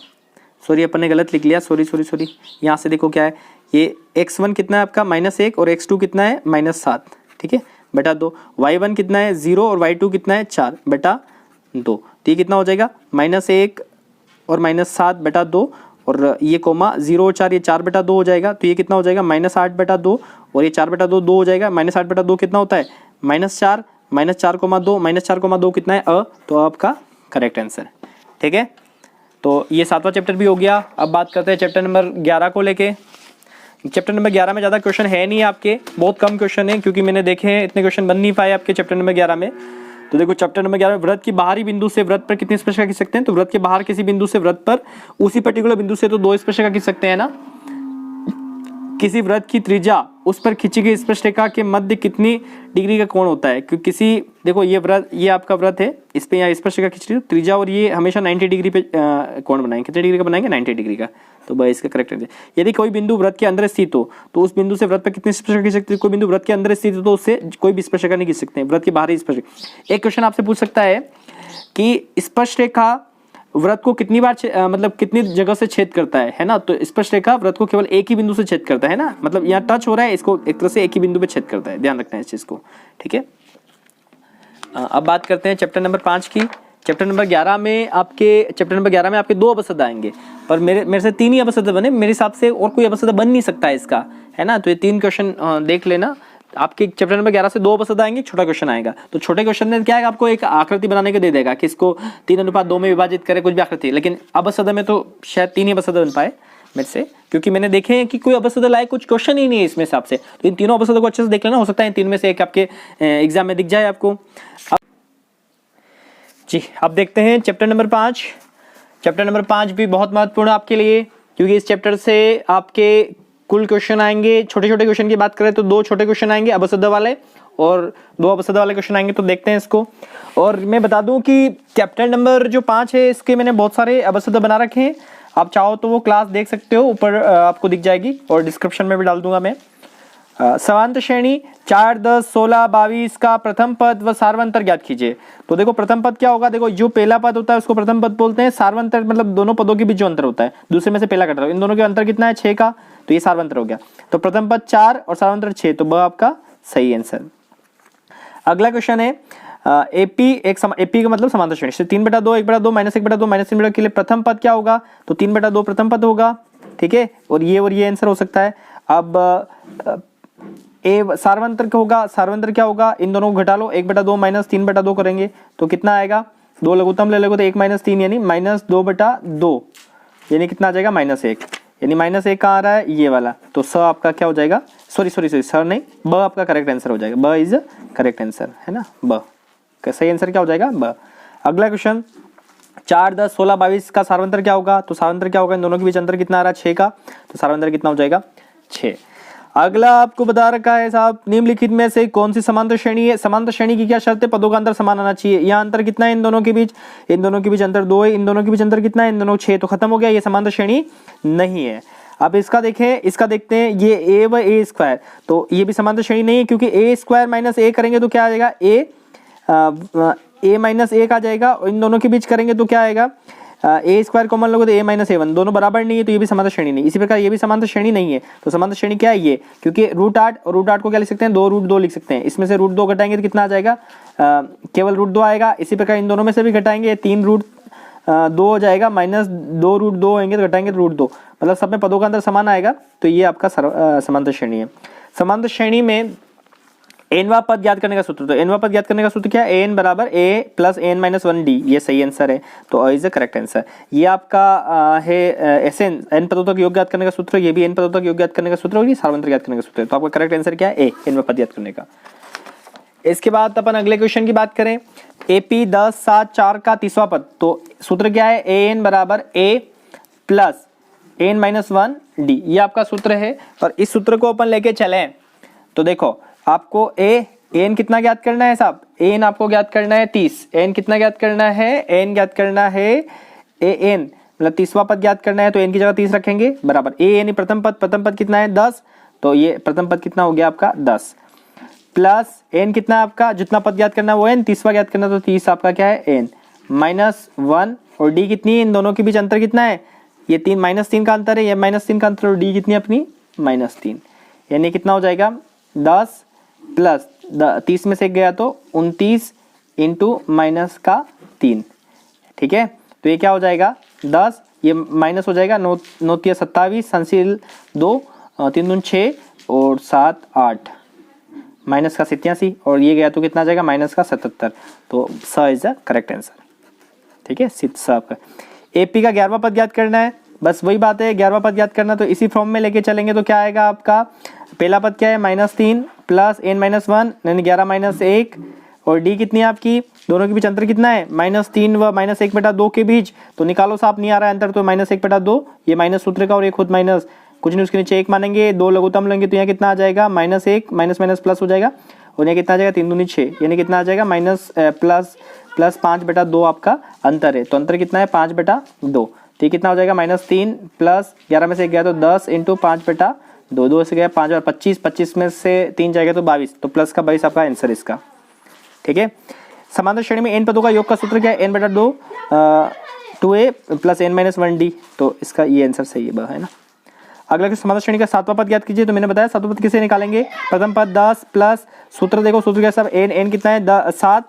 सॉरी अपन ने गलत लिख लिया, सॉरी सॉरी सॉरी। यहाँ से देखो क्या है, ये x1 कितना है आपका -1 और x2 कितना है -7, ठीक है बटा 2। y1 कितना है 0 और y2 कितना है 4 बटा 2, तो ये कितना हो जाएगा -1 और -7 बटा 2, और ये कोमा 0 और 4, ये 4 बटा 2 हो जाएगा, तो ये कितना हो जाएगा -8 बटा 2, और ये 4 बटा 2 2 हो जाएगा। -8 बटा 2 कितना होता है -4, -4,2 -4,2 कितना है तो आपका करेक्ट आंसर, ठीक है। तो ये 7वां चैप्टर भी हो गया। अब बात करते हैं चैप्टर नंबर 11 को लेके। चैप्टर नंबर 11 में ज़्यादा क्वेश्चन है नहीं आपके, बहुत कम क्वेश्चन है, क्योंकि मैंने देखे हैं इतने क्वेश्चन बन नहीं पाए आपके चैप्टर नंबर 11 में। तो देखो चैप्टर नंबर 11 व्रत की बाहरी बिंदु से व्रत पर कितनी स्पर्शिका खींच सकते हैं, तो व्रत के बाहर किसी बिंदु से व्रत पर उसी पर्टिकुलर बिंदु से तो 2 स्पर्शिका खींच सकते हैं ना। किसी व्रत की त्रिज्या उस पर खींची गई स्पर्शरेखा के मध्य कितनी डिग्री का कोण होता है, क्योंकि किसी देखो ये व्रत, ये आपका व्रत है, इस पे यहाँ स्पर्शरेखा खींच रही है त्रिज्या, और ये हमेशा 90 डिग्री पे कोण बनाएंगे। कितने डिग्री का बनाएंगे 90 डिग्री का, तो भाई इसका करेक्ट आंसर। यदि कोई बिंदु व्रत के अंदर स्थित हो तो उस बिंदु से व्रत पर कितनी स्पर्शरेखा खींच सकते हैं। कोई बिंदु व्रत के अंदर स्थित हो तो उससे कोई भी स्पर्शरेखा नहीं खींच सकते, व्रत के बाहर ही स्पर्शरेखा। एक क्वेश्चन आपसे पूछ सकता है कि स्पर्शरेखा व्रत को कितनी बार मतलब कितनी जगह से छेद करता है ना। तो स्पर्शरेखा व्रत को केवल एक ही बिंदु से छेद करता है ना, मतलब यहाँ टच हो रहा है, इसको एक तरह से एक ही बिंदु पे छेद करता है, ध्यान रखना है इस चीज को, ठीक है। अब बात करते हैं चैप्टर नंबर 5 की। चैप्टर नंबर 11 में आपके 2 अपसद आएंगे, पर मेरे से 3 ही अपसद बने, मेरे हिसाब से और कोई अपसद बन नहीं सकता है इसका, है ना। तो ये 3 क्वेश्चन देख लेना। आपके चैप्टर नंबर 11 से 2 अपसद आएंगे, छोटा क्वेश्चन आएगा। तो छोटे क्वेश्चन में क्या है, आपको एक आकृति बनाने के दे देगा कि इसको 3:2 में विभाजित करे, कुछ भी आकृति। लेकिन अपसद में तो शायद 3 ही अपसद बन पाए मेरे से, क्योंकि मैंने देखे हैं कि कोई अपसद लाए कुछ क्वेश्चन ही नहीं है इसमें हिसाब से। तो इन तीनों अपसदों को अच्छे से देख लेना, हो सकता है इन 3 में से एक आपके एग्जाम में दिख जाए आपको। जी अब देखते हैं चैप्टर नंबर 5। चैप्टर नंबर 5 भी बहुत महत्वपूर्ण आपके लिए, क्योंकि इस चैप्टर से आपके कुल क्वेश्चन आएंगे। छोटे छोटे क्वेश्चन की बात करें तो 2 छोटे क्वेश्चन आएंगे अपसद वाले, और 2 अपसद वाले क्वेश्चन आएंगे। तो देखते हैं इसको। और मैं बता दूं कि चैप्टर नंबर जो 5 है इसके मैंने बहुत सारे अपसद बना रखे हैं, आप चाहो तो वो क्लास देख सकते हो, ऊपर आपको दिख जाएगी और डिस्क्रिप्शन में भी डाल दूंगा मैं। समांतर श्रेणी 4, 10, 16, 22 का प्रथम पद व सार्वंतर ज्ञात कीजिए। तो देखो प्रथम पद क्या होगा, देखो जो पहला पद होता है उसको प्रथम पद बोलते हैं। सार्वंतर मतलब दोनों पदों के बीच जो अंतर होता है, दूसरे में से पहला कट रहा है, इन दोनों के अंतर कितना है 6 का, तो ये सार्वंतर हो गया। तो प्रथम पद 4 और सार्वंतर 6, तो ब आपका सही आंसर। अगला क्वेश्चन है एपी एपी का मतलब समांतर श्रेणी 3/2 1/2 -1/2 -3 के लिए प्रथम पद क्या होगा, तो 3/2 प्रथम पद होगा, ठीक है। और ये आंसर हो सकता है। अब ए सार्वंतर क्या होगा, सार्वंतर क्या होगा, इन दोनों को घटा लो, 1/2 -3/2 करेंगे तो कितना आएगा, 2 लघुत्तम ले लोगे तो 1 - 3 यानी -2/2, यानी कितना आ जाएगा -1, यानी -1 कहाँ आ रहा है ये वाला। तो स आपका क्या हो जाएगा, सॉरी सर नहीं, ब आपका करेक्ट आंसर हो जाएगा, ब इज करेक्ट आंसर, है ना। ब का सही आंसर क्या हो जाएगा ब। अगला क्वेश्चन 4, 10, 16, 22 का सार्वंतर क्या होगा, तो सार्वंतर क्या होगा, इन दोनों के बीच अंतर कितना आ रहा है 6 का, तो सार्वंतर कितना हो जाएगा 6। अगला आपको बता रखा है साहब, निम्नलिखित में से कौन सी समांतर श्रेणी है। समांतर श्रेणी की क्या शर्त है, पदों का अंतर समान आना चाहिए। यहाँ अंतर कितना है इन दोनों के बीच, इन दोनों के बीच अंतर 2 है, इन दोनों के बीच अंतर कितना है, इन दोनों 6, तो खत्म हो गया, ये समांतर श्रेणी नहीं है। अब इसका देखें, इसका देखते हैं, ये ए व ए स्क्वायर, तो ये भी समांतर श्रेणी नहीं है, क्योंकि ए स्क्वायर माइनस ए करेंगे तो क्या आ जाएगा, ए माइनस 1 आ जाएगा, और इन दोनों के बीच करेंगे तो क्या आएगा, ए स्क्वायर कॉमन लोगे तो ए माइनस ए1, दोनों बराबर नहीं है, तो ये भी समांतर श्रेणी नहीं। इसी प्रकार ये भी समांतर श्रेणी नहीं है, तो समांतर श्रेणी क्या है ये, क्योंकि √8 और √8 को क्या लिख सकते हैं, 2√2 लिख सकते हैं। इसमें से √2 घटाएंगे तो कितना आ जाएगा, केवल √2 आएगा। इसी प्रकार इन दोनों में से भी घटाएंगे, 3√2 हो जाएगा, -2√2 होंगे तो घटाएंगे तो √2, मतलब सब में पदों का अंतर समान आएगा, तो ये आपका समांतर श्रेणी है। समांतर श्रेणी में एनवा पद ज्ञात करने का सूत्र, तो एनवा पद ज्ञात करने का सूत्र क्या है, एन बराबर ए प्लस एन माइनस 1 डी, ये सही आंसर है, तो a is the correct answer. ये आपका है एस एन पदों तक योग ज्ञात करने का सूत्र, ये भी एन पदों तक योग ज्ञात करने का सूत्र, और ये सार्वंतर ज्ञात करने का सूत्र है, तो आपका करेक्ट आंसर क्या है ए, एनवा पद ज्ञात करने का। इसके बाद अपन अगले क्वेश्चन की बात करें, एपी 10, 7, 4 का तीसरा पद, तो सूत्र क्या है, ए एन बराबर ए प्लस एन माइनस 1 डी, ये आपका सूत्र है। और इस सूत्र को अपन लेके चले तो देखो आपको एन कितना ज्ञात करना है साहब, एन आपको ज्ञात करना है 30, एन कितना ज्ञात करना है, एन ज्ञात करना है ए एन मतलब 30वां पद ज्ञात करना है तो n की जगह 30 रखेंगे बराबर a यानी प्रथम पद कितना है 10, तो ये प्रथम पद कितना हो गया आपका 10 प्लस n कितना है आपका, जितना पद ज्ञात करना है वो n, 30वां ज्ञात करना तो 30 आपका क्या है n माइनस 1 और d कितनी है, इन दोनों के बीच अंतर कितना है, ये 3 -3 का अंतर है, ये -3 का अंतर, और d कितनी है अपनी -3, यानी कितना हो जाएगा 10 प्लस 30 में से एक गया तो 29 इंटू माइनस का 3, ठीक है। तो ये क्या हो जाएगा 10, ये माइनस हो जाएगा 9 × 27, संशील 2, 3 दूनी 6 और 7 8, माइनस का 87 और ये गया तो कितना आ जाएगा माइनस का 77, तो स इज द करेक्ट आंसर, ठीक है। स आपका एपी का 11वां पद ज्ञात करना है, बस वही बात है 11वां पद ज्ञात करना, तो इसी फॉर्म में लेके चलेंगे तो क्या आएगा आपका, पहला पद क्या है -3 प्लस n-1 यानी 11 - 1 और d कितनी है आपकी, दोनों के बीच अंतर कितना है -3 व -1/2 के बीच, तो निकालो साफ नहीं आ रहा है अंतर, तो -1/2 ये माइनस सूत्र का और ये खुद माइनस, कुछ नहीं उसके नीचे 1 मानेंगे, 2 लघुत्तम लेंगे तो यहाँ कितना आ जाएगा -1 माइनस प्लस हो जाएगा और यहाँ कितना आ जाएगा 3 दूनी 6, यानी कितना आ जाएगा प्लस 5/2 आपका अंतर है, तो अंतर कितना है 5/2, ठीक कितना हो जाएगा -3 प्लस 11 में से 1 गया तो 10 इंटू 5/2, 2 से गया 5 और 25, 25 में से 3 जाएगा तो 22, तो प्लस का 22 आपका आंसर इसका, ठीक है। समांतर श्रेणी में n पदों का योग का सूत्र क्या है, n/2 2a प्लस n-1d, तो इसका ये आंसर सही है ना। अगला समांतर श्रेणी का 7वां पद ज्ञात कीजिए, तो मैंने बताया 7वां पद किसे निकालेंगे, प्रथम पद 10 प्लस सूत्र देखो, सूत्र क्या सब n कितना है 7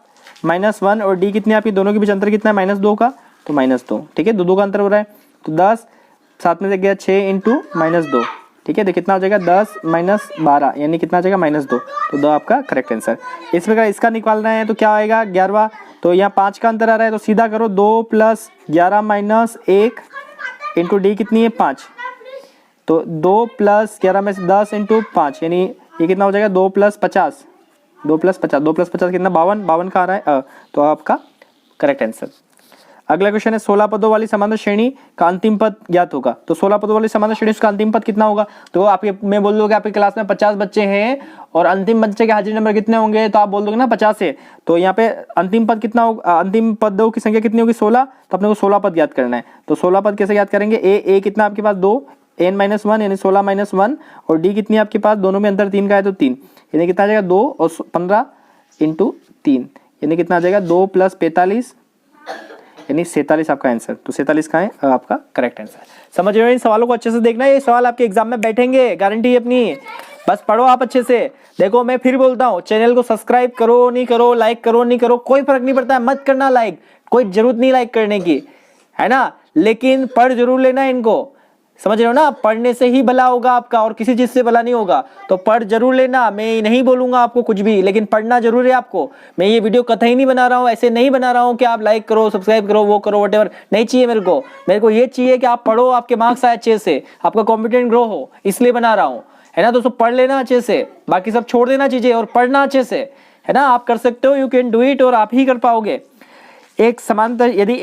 -1 और d कितने आपकी, दोनों के बीच अंतर कितना है -2 का, तो -2, ठीक है, 2 का अंतर हो रहा है, तो 10 7 में से गया 6 इंटू -2, ठीक है, तो कितना हो जाएगा 10 - 12 यानी कितना आ जाएगा -2, तो 2 आपका करेक्ट आंसर। इस प्रकार इसका निकालना है तो क्या आएगा 11वां, तो यहाँ 5 का अंतर आ रहा है तो सीधा करो 2 + 11 - 1 इंटू डी कितनी है 5, तो 2 + 11 में से 10 इंटू 5 यानी ये कितना हो जाएगा 2 + 50, 2 + 50 कितना 52 का आ रहा है, तो आपका करेक्ट आंसर। अगला क्वेश्चन है 16 पदों वाली समांतर श्रेणी का अंतिम पद ज्ञात होगा, तो 16 पदों वाली समांतर श्रेणी का अंतिम पद कितना होगा, तो आपके मैं बोल दोगे आपकी क्लास में 50 बच्चे हैं और अंतिम बच्चे के हाजिरी नंबर कितने होंगे, तो आप बोल दोगे ना 50 है, तो यहाँ पे अंतिम पद कितना होगा, अंतिम पदों की संख्या कितनी होगी 16, तो अपने को 16 पद ज्ञात करना है, तो 16 पद कैसे ज्ञात करेंगे, ए कितना आपके पास 2 n-1 यानी 16 - 1 और डी कितनी है आपके पास, दोनों में अंतर 3 का है तो 3 यानी कितना आ जाएगा 2 और 15 इंटू 3 यानी कितना आ जाएगा 2 + 45 यानी 47 आपका आंसर, तो 47 का है आपका करेक्ट आंसर। समझ रहे हो, इन सवालों को अच्छे से देखना, ये सवाल आपके एग्जाम में बैठेंगे, गारंटी है अपनी, बस पढ़ो आप अच्छे से। देखो मैं फिर बोलता हूँ, चैनल को सब्सक्राइब करो नहीं करो, लाइक करो नहीं करो, कोई फर्क नहीं पड़ता है, मत करना लाइक, कोई जरूरत नहीं लाइक करने की, है ना, लेकिन पढ़ जरूर लेना इनको, समझ रहे हो ना, पढ़ने से ही भला होगा आपका और किसी चीज से भला नहीं होगा, तो पढ़ जरूर लेना। मैं नहीं बोलूंगा आपको कुछ भी, लेकिन पढ़ना जरूर है आपको। मैं ये वीडियो कतई नहीं बना रहा हूँ, ऐसे नहीं बना रहा हूँ कि आप लाइक करो सब्सक्राइब करो वो करो व्हाटएवर, नहीं चाहिए मेरे को ये चाहिए कि आप पढ़ो, आपके मार्क्स आए अच्छे से, आपका कॉन्फिडेंस ग्रो हो, इसलिए बना रहा हूँ, है ना। दोस्तों पढ़ लेना अच्छे से, बाकी सब छोड़ देना चीजें और पढ़ना अच्छे से, है ना, आप कर सकते हो, यू कैन डू इट, और आप ही कर पाओगे। एक समांतर यदि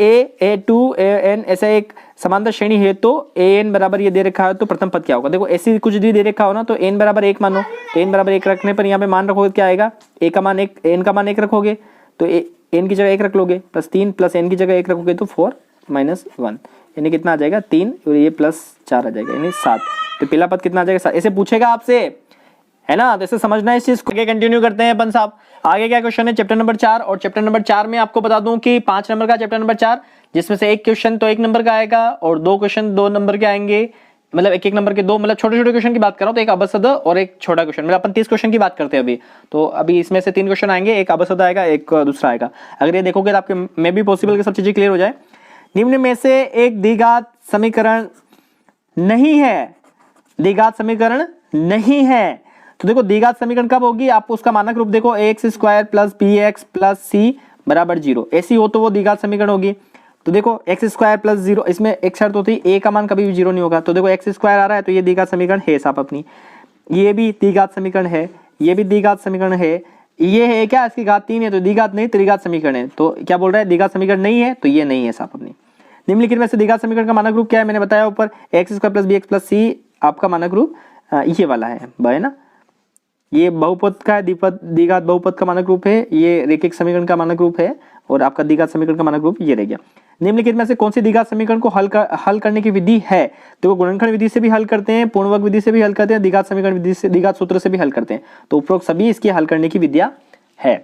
a2 an ऐसा एक समांतर श्रेणी है तो an बराबर ये दे रखा है तो प्रथम पद क्या होगा, देखो ऐसी कुछ दे रखा हो ना तो n बराबर 1 मानो, तो n बराबर 1 रखने पर यहाँ पे मान रखोगे क्या आएगा, a का मान 1 n का मान 1 रखोगे तो n की जगह 1 रख लोगे, +3 + n की जगह 1 रखोगे तो 4 - 1 यानी कितना आ जाएगा 3 और ये +4 आ जाएगा यानी 7, तो पहला पद कितना आ जाएगा 7, ऐसे पूछेगा आपसे, है ना, तो ऐसे समझना है इस चीज को। आगे कंटिन्यू करते हैं अपन साहब, आगे क्या क्वेश्चन है चैप्टर नंबर 4, और चैप्टर नंबर 4 में आपको बता दूं कि 5 नंबर का चैप्टर नंबर 4, जिसमें से एक क्वेश्चन तो 1 नंबर का आएगा और 2 क्वेश्चन 2 नंबर के आएंगे, मतलब 1-1 नंबर के 2, मतलब छोटे छोटे क्वेश्चन की बात कर रहा हूं, तो एक अबसद और एक छोटा क्वेश्चन, मतलब अपन 30 क्वेश्चन की बात करते हैं अभी, तो अभी इसमें से 3 क्वेश्चन आएंगे, एक अबसद आएगा एक दूसरा आएगा। अगर ये देखोगे तो आपके मे भी पॉसिबल कि सब चीजें क्लियर हो जाए। निम्न में से एक द्विघात समीकरण नहीं है, द्विघात समीकरण नहीं है, तो देखो द्विघात समीकरण कब होगी, आपको उसका मानक रूप देखो ax² + bx + c = 0, ऐसी हो तो वो द्विघात समीकरण होगी। तो देखो x² + 0, इसमें एक शर्त होती है a का मान कभी भी 0 नहीं होगा, तो देखो x² आ रहा है तो ये द्विघात समीकरण है साहब अपनी, ये भी द्विघात समीकरण है, ये भी द्विघात समीकरण है, ये है क्या, इसकी घात 3 है तो द्विघात नहीं त्रिघात समीकरण है, तो क्या बोल रहा है द्विघात समीकरण नहीं है, तो ये नहीं है साहब अपनी। निम्नलिखित में से द्विघात समीकरण का मानक रूप क्या है, मैंने बताया ऊपर x² + bx + c आपका मानक रूप ये वाला है ना, ये बहुपद का द्विघात बहुपद का मानक रूप है, ये रेखिक समीकरण का मानक रूप है और आपका द्विघात समीकरण का मानक रूप ये रह गया। निम्नलिखित में से कौन सी द्विघात समीकरण को हल करने की विधि है? देखो गुणनखंड विधि से भी हल करते हैं, पूर्णवर्ग विधि से भी हल करते हैं, द्विघात समीकरण विधि से, द्विघात सूत्र से भी हल करते हैं। तो उपरोक्त सभी इसकी हल करने की विधियां है।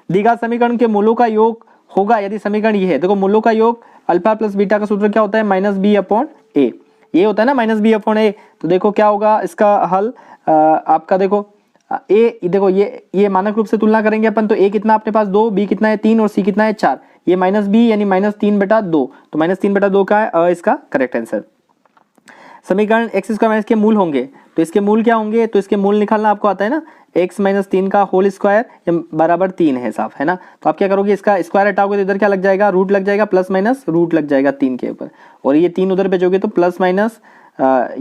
द्विघात समीकरण के मूलों का योग होगा यदि समीकरण ये है। देखो मूलों का योग अल्फा प्लस बीटा का सूत्र क्या होता है? माइनस बी अपॉन ए। ये होता है ना माइनस बी अपॉन ए। तो देखो क्या होगा इसका हल आपका, देखो ए, देखो ये मानक रूप से तुलना करेंगे अपन, तो ए कितना अपने पास 2, बी कितना है 3 और सी कितना है 4। ये माइनस बी यानी -3/2, तो -3/2 का है इसका करेक्ट आंसर। समीकरण x स्क्वायर माइनस के मूल होंगे, तो इसके मूल क्या होंगे? तो इसके मूल निकालना आपको आता है ना, x - 3 का होल स्क्वायर बराबर 3 है साफ, है ना। तो आप क्या करोगे, इसका स्क्वायर हटाओगे तो इधर क्या लग जाएगा? रूट लग जाएगा, प्लस माइनस रूट लग जाएगा 3 के ऊपर, और ये 3 उधर भेजोगे तो प्लस माइनस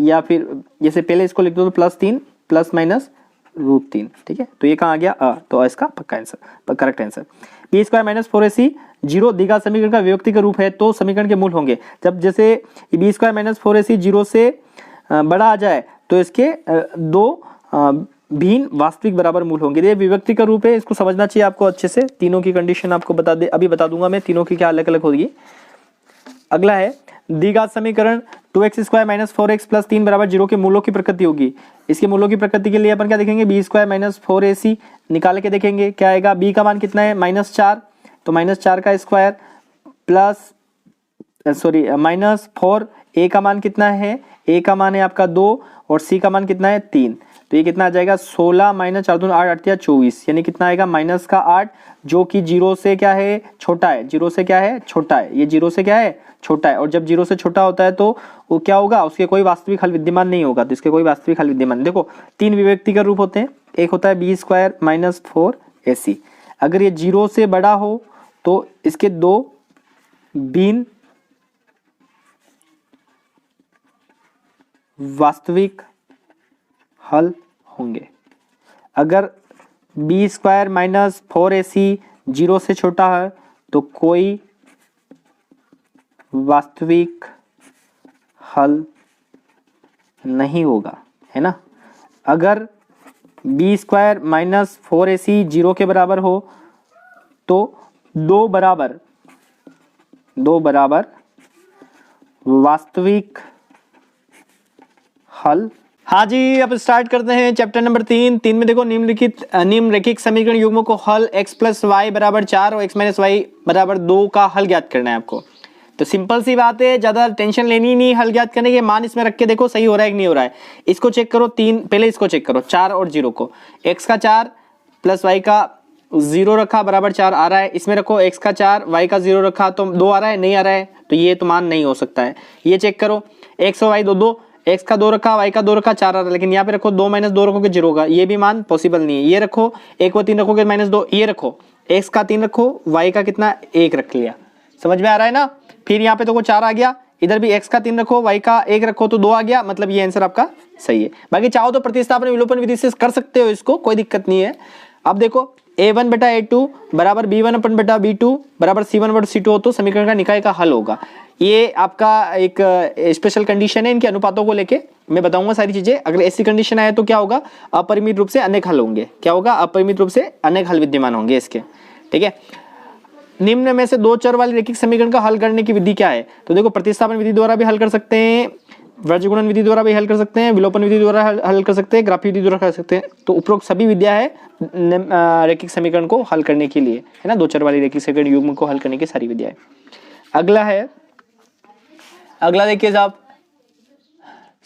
या फिर जैसे पहले इसको लिख दो तो +3 प्लस माइनस √3, ठीक है। तो ये कहाँ आ गया? तो इसका पक्का answer, correct answer. B square minus 4ac 0 द्विघात समीकरण का विभक्ति का रूप है, तो समीकरण के मूल होंगे। जब जैसे बी स्क्वायर माइनस 4ac 0 से बड़ा आ जाए तो इसके दो भिन्न वास्तविक बराबर मूल होंगे। ये विभक्ति का रूप है, इसको समझना चाहिए आपको अच्छे से। तीनों की कंडीशन आपको अभी बता दूंगा मैं, तीनों की क्या अलग अलग होगी। अगला है द्विघात समीकरण 2x square minus 4x plus 3 बराबर 0 के मूलों की प्रकृति होगी। इसके मूलों की प्रकृति के लिए अपन क्या देखेंगे? बी स्क्वायर माइनस 4ac निकाल के देखेंगे क्या आएगा। बी का मान कितना है? -4, तो -4 का स्क्वायर प्लस -4। ए का मान कितना है? ए का मान है आपका 2 और सी का मान कितना है? 3। तो ये कितना आ जाएगा? 16 - 4 दूनी 8, 8 24, यानी कितना आएगा? -8, जो कि 0 से क्या है? छोटा है। 0 से क्या है? छोटा है। ये 0 से क्या है? छोटा है। और जब 0 से छोटा होता है तो वो क्या होगा? उसके कोई वास्तविक हल विद्यमान नहीं होगा। तो इसके कोई वास्तविक हल विद्यमान, देखो 3 विभक्ति का रूप होते हैं। एक होता है बी स्क्वायर माइनस 4ac। अगर ये 0 से बड़ा हो तो इसके 2 भिन्न वास्तविक हल होंगे। अगर बी स्क्वायर माइनस 4ac 0 से छोटा है तो कोई वास्तविक हल नहीं होगा, है ना। अगर बी स्क्वायर माइनस 4ac 0 के बराबर हो तो दो बराबर वास्तविक हल। हाँ जी, अब स्टार्ट करते हैं चैप्टर नंबर 3 में देखो निम्नलिखित समीकरण युग्मों को हल x + y = 4 और x - y = 2 का हल ज्ञात करना है आपको। तो सिंपल सी बात है, ज्यादा टेंशन लेनी नहीं हल ज्ञात करने के। मान इसमें रख के देखो सही हो रहा है कि नहीं हो रहा है। इसको चेक करो, 3 पहले इसको चेक करो, 4 और 0 को। x का 4 + y का 0 रखा बराबर 4 आ रहा है। इसमें रखो x का 4 y का 0 रखा तो 2 आ रहा है, नहीं आ रहा है, तो ये तो मान नहीं हो सकता है। ये चेक करो, x और y 2, x का 2 रखा y का 2 रखा 4 आ रहा है, लेकिन यहाँ पे रखो 2 - 2 रखोगे 0 होगा, ये भी मान पॉसिबल नहीं है। ये रखो 1 व 3 रखोगे -2, ये रखो x का 3 रखो, y का कितना 1 रख लिया। समझ में आ रहा है ना। फिर यहाँ पे तो 4 आ गया, इधर भी x का 3 रखो, y का 1 रखो तो 2 आ गया, मतलब ये आंसर आपका सही है। बाकी चाहो तो प्रतिस्थापन विलोपन विधि से कर सकते हो इसको, कोई दिक्कत नहीं है। अब देखो a1/a2 = b1/b2 = c1/c2 हो तो समीकरण का निकाय का हल होगा। ये आपका एक स्पेशल कंडीशन है इनके अनुपातों को लेके, मैं बताऊंगा सारी चीजें। अगर ऐसी कंडीशन आए तो क्या होगा? अपरिमित रूप से अनेक हल होंगे। क्या होगा? अपरिमित रूप से अनेक हल विद्यमान होंगे इसके, ठीक है। निम्न में से 2 चर वाले रैखिक समीकरण का हल करने की विधि क्या है? तो देखो प्रतिस्थापन विधि द्वारा भी हल कर सकते हैं, वर्गगुणन विधि द्वारा भी हल कर सकते हैं, विलोपन विधि द्वारा हल कर सकते हैं, ग्राफी विधि द्वारा कर सकते हैं। तो उपरोक्त सभी विद्या है रैखिक समीकरण को हल करने के लिए, है ना। 2 चर वाली रैखिक समीकरण युग्म को हल करने की सारी विद्या है। अगला देखिए साहब,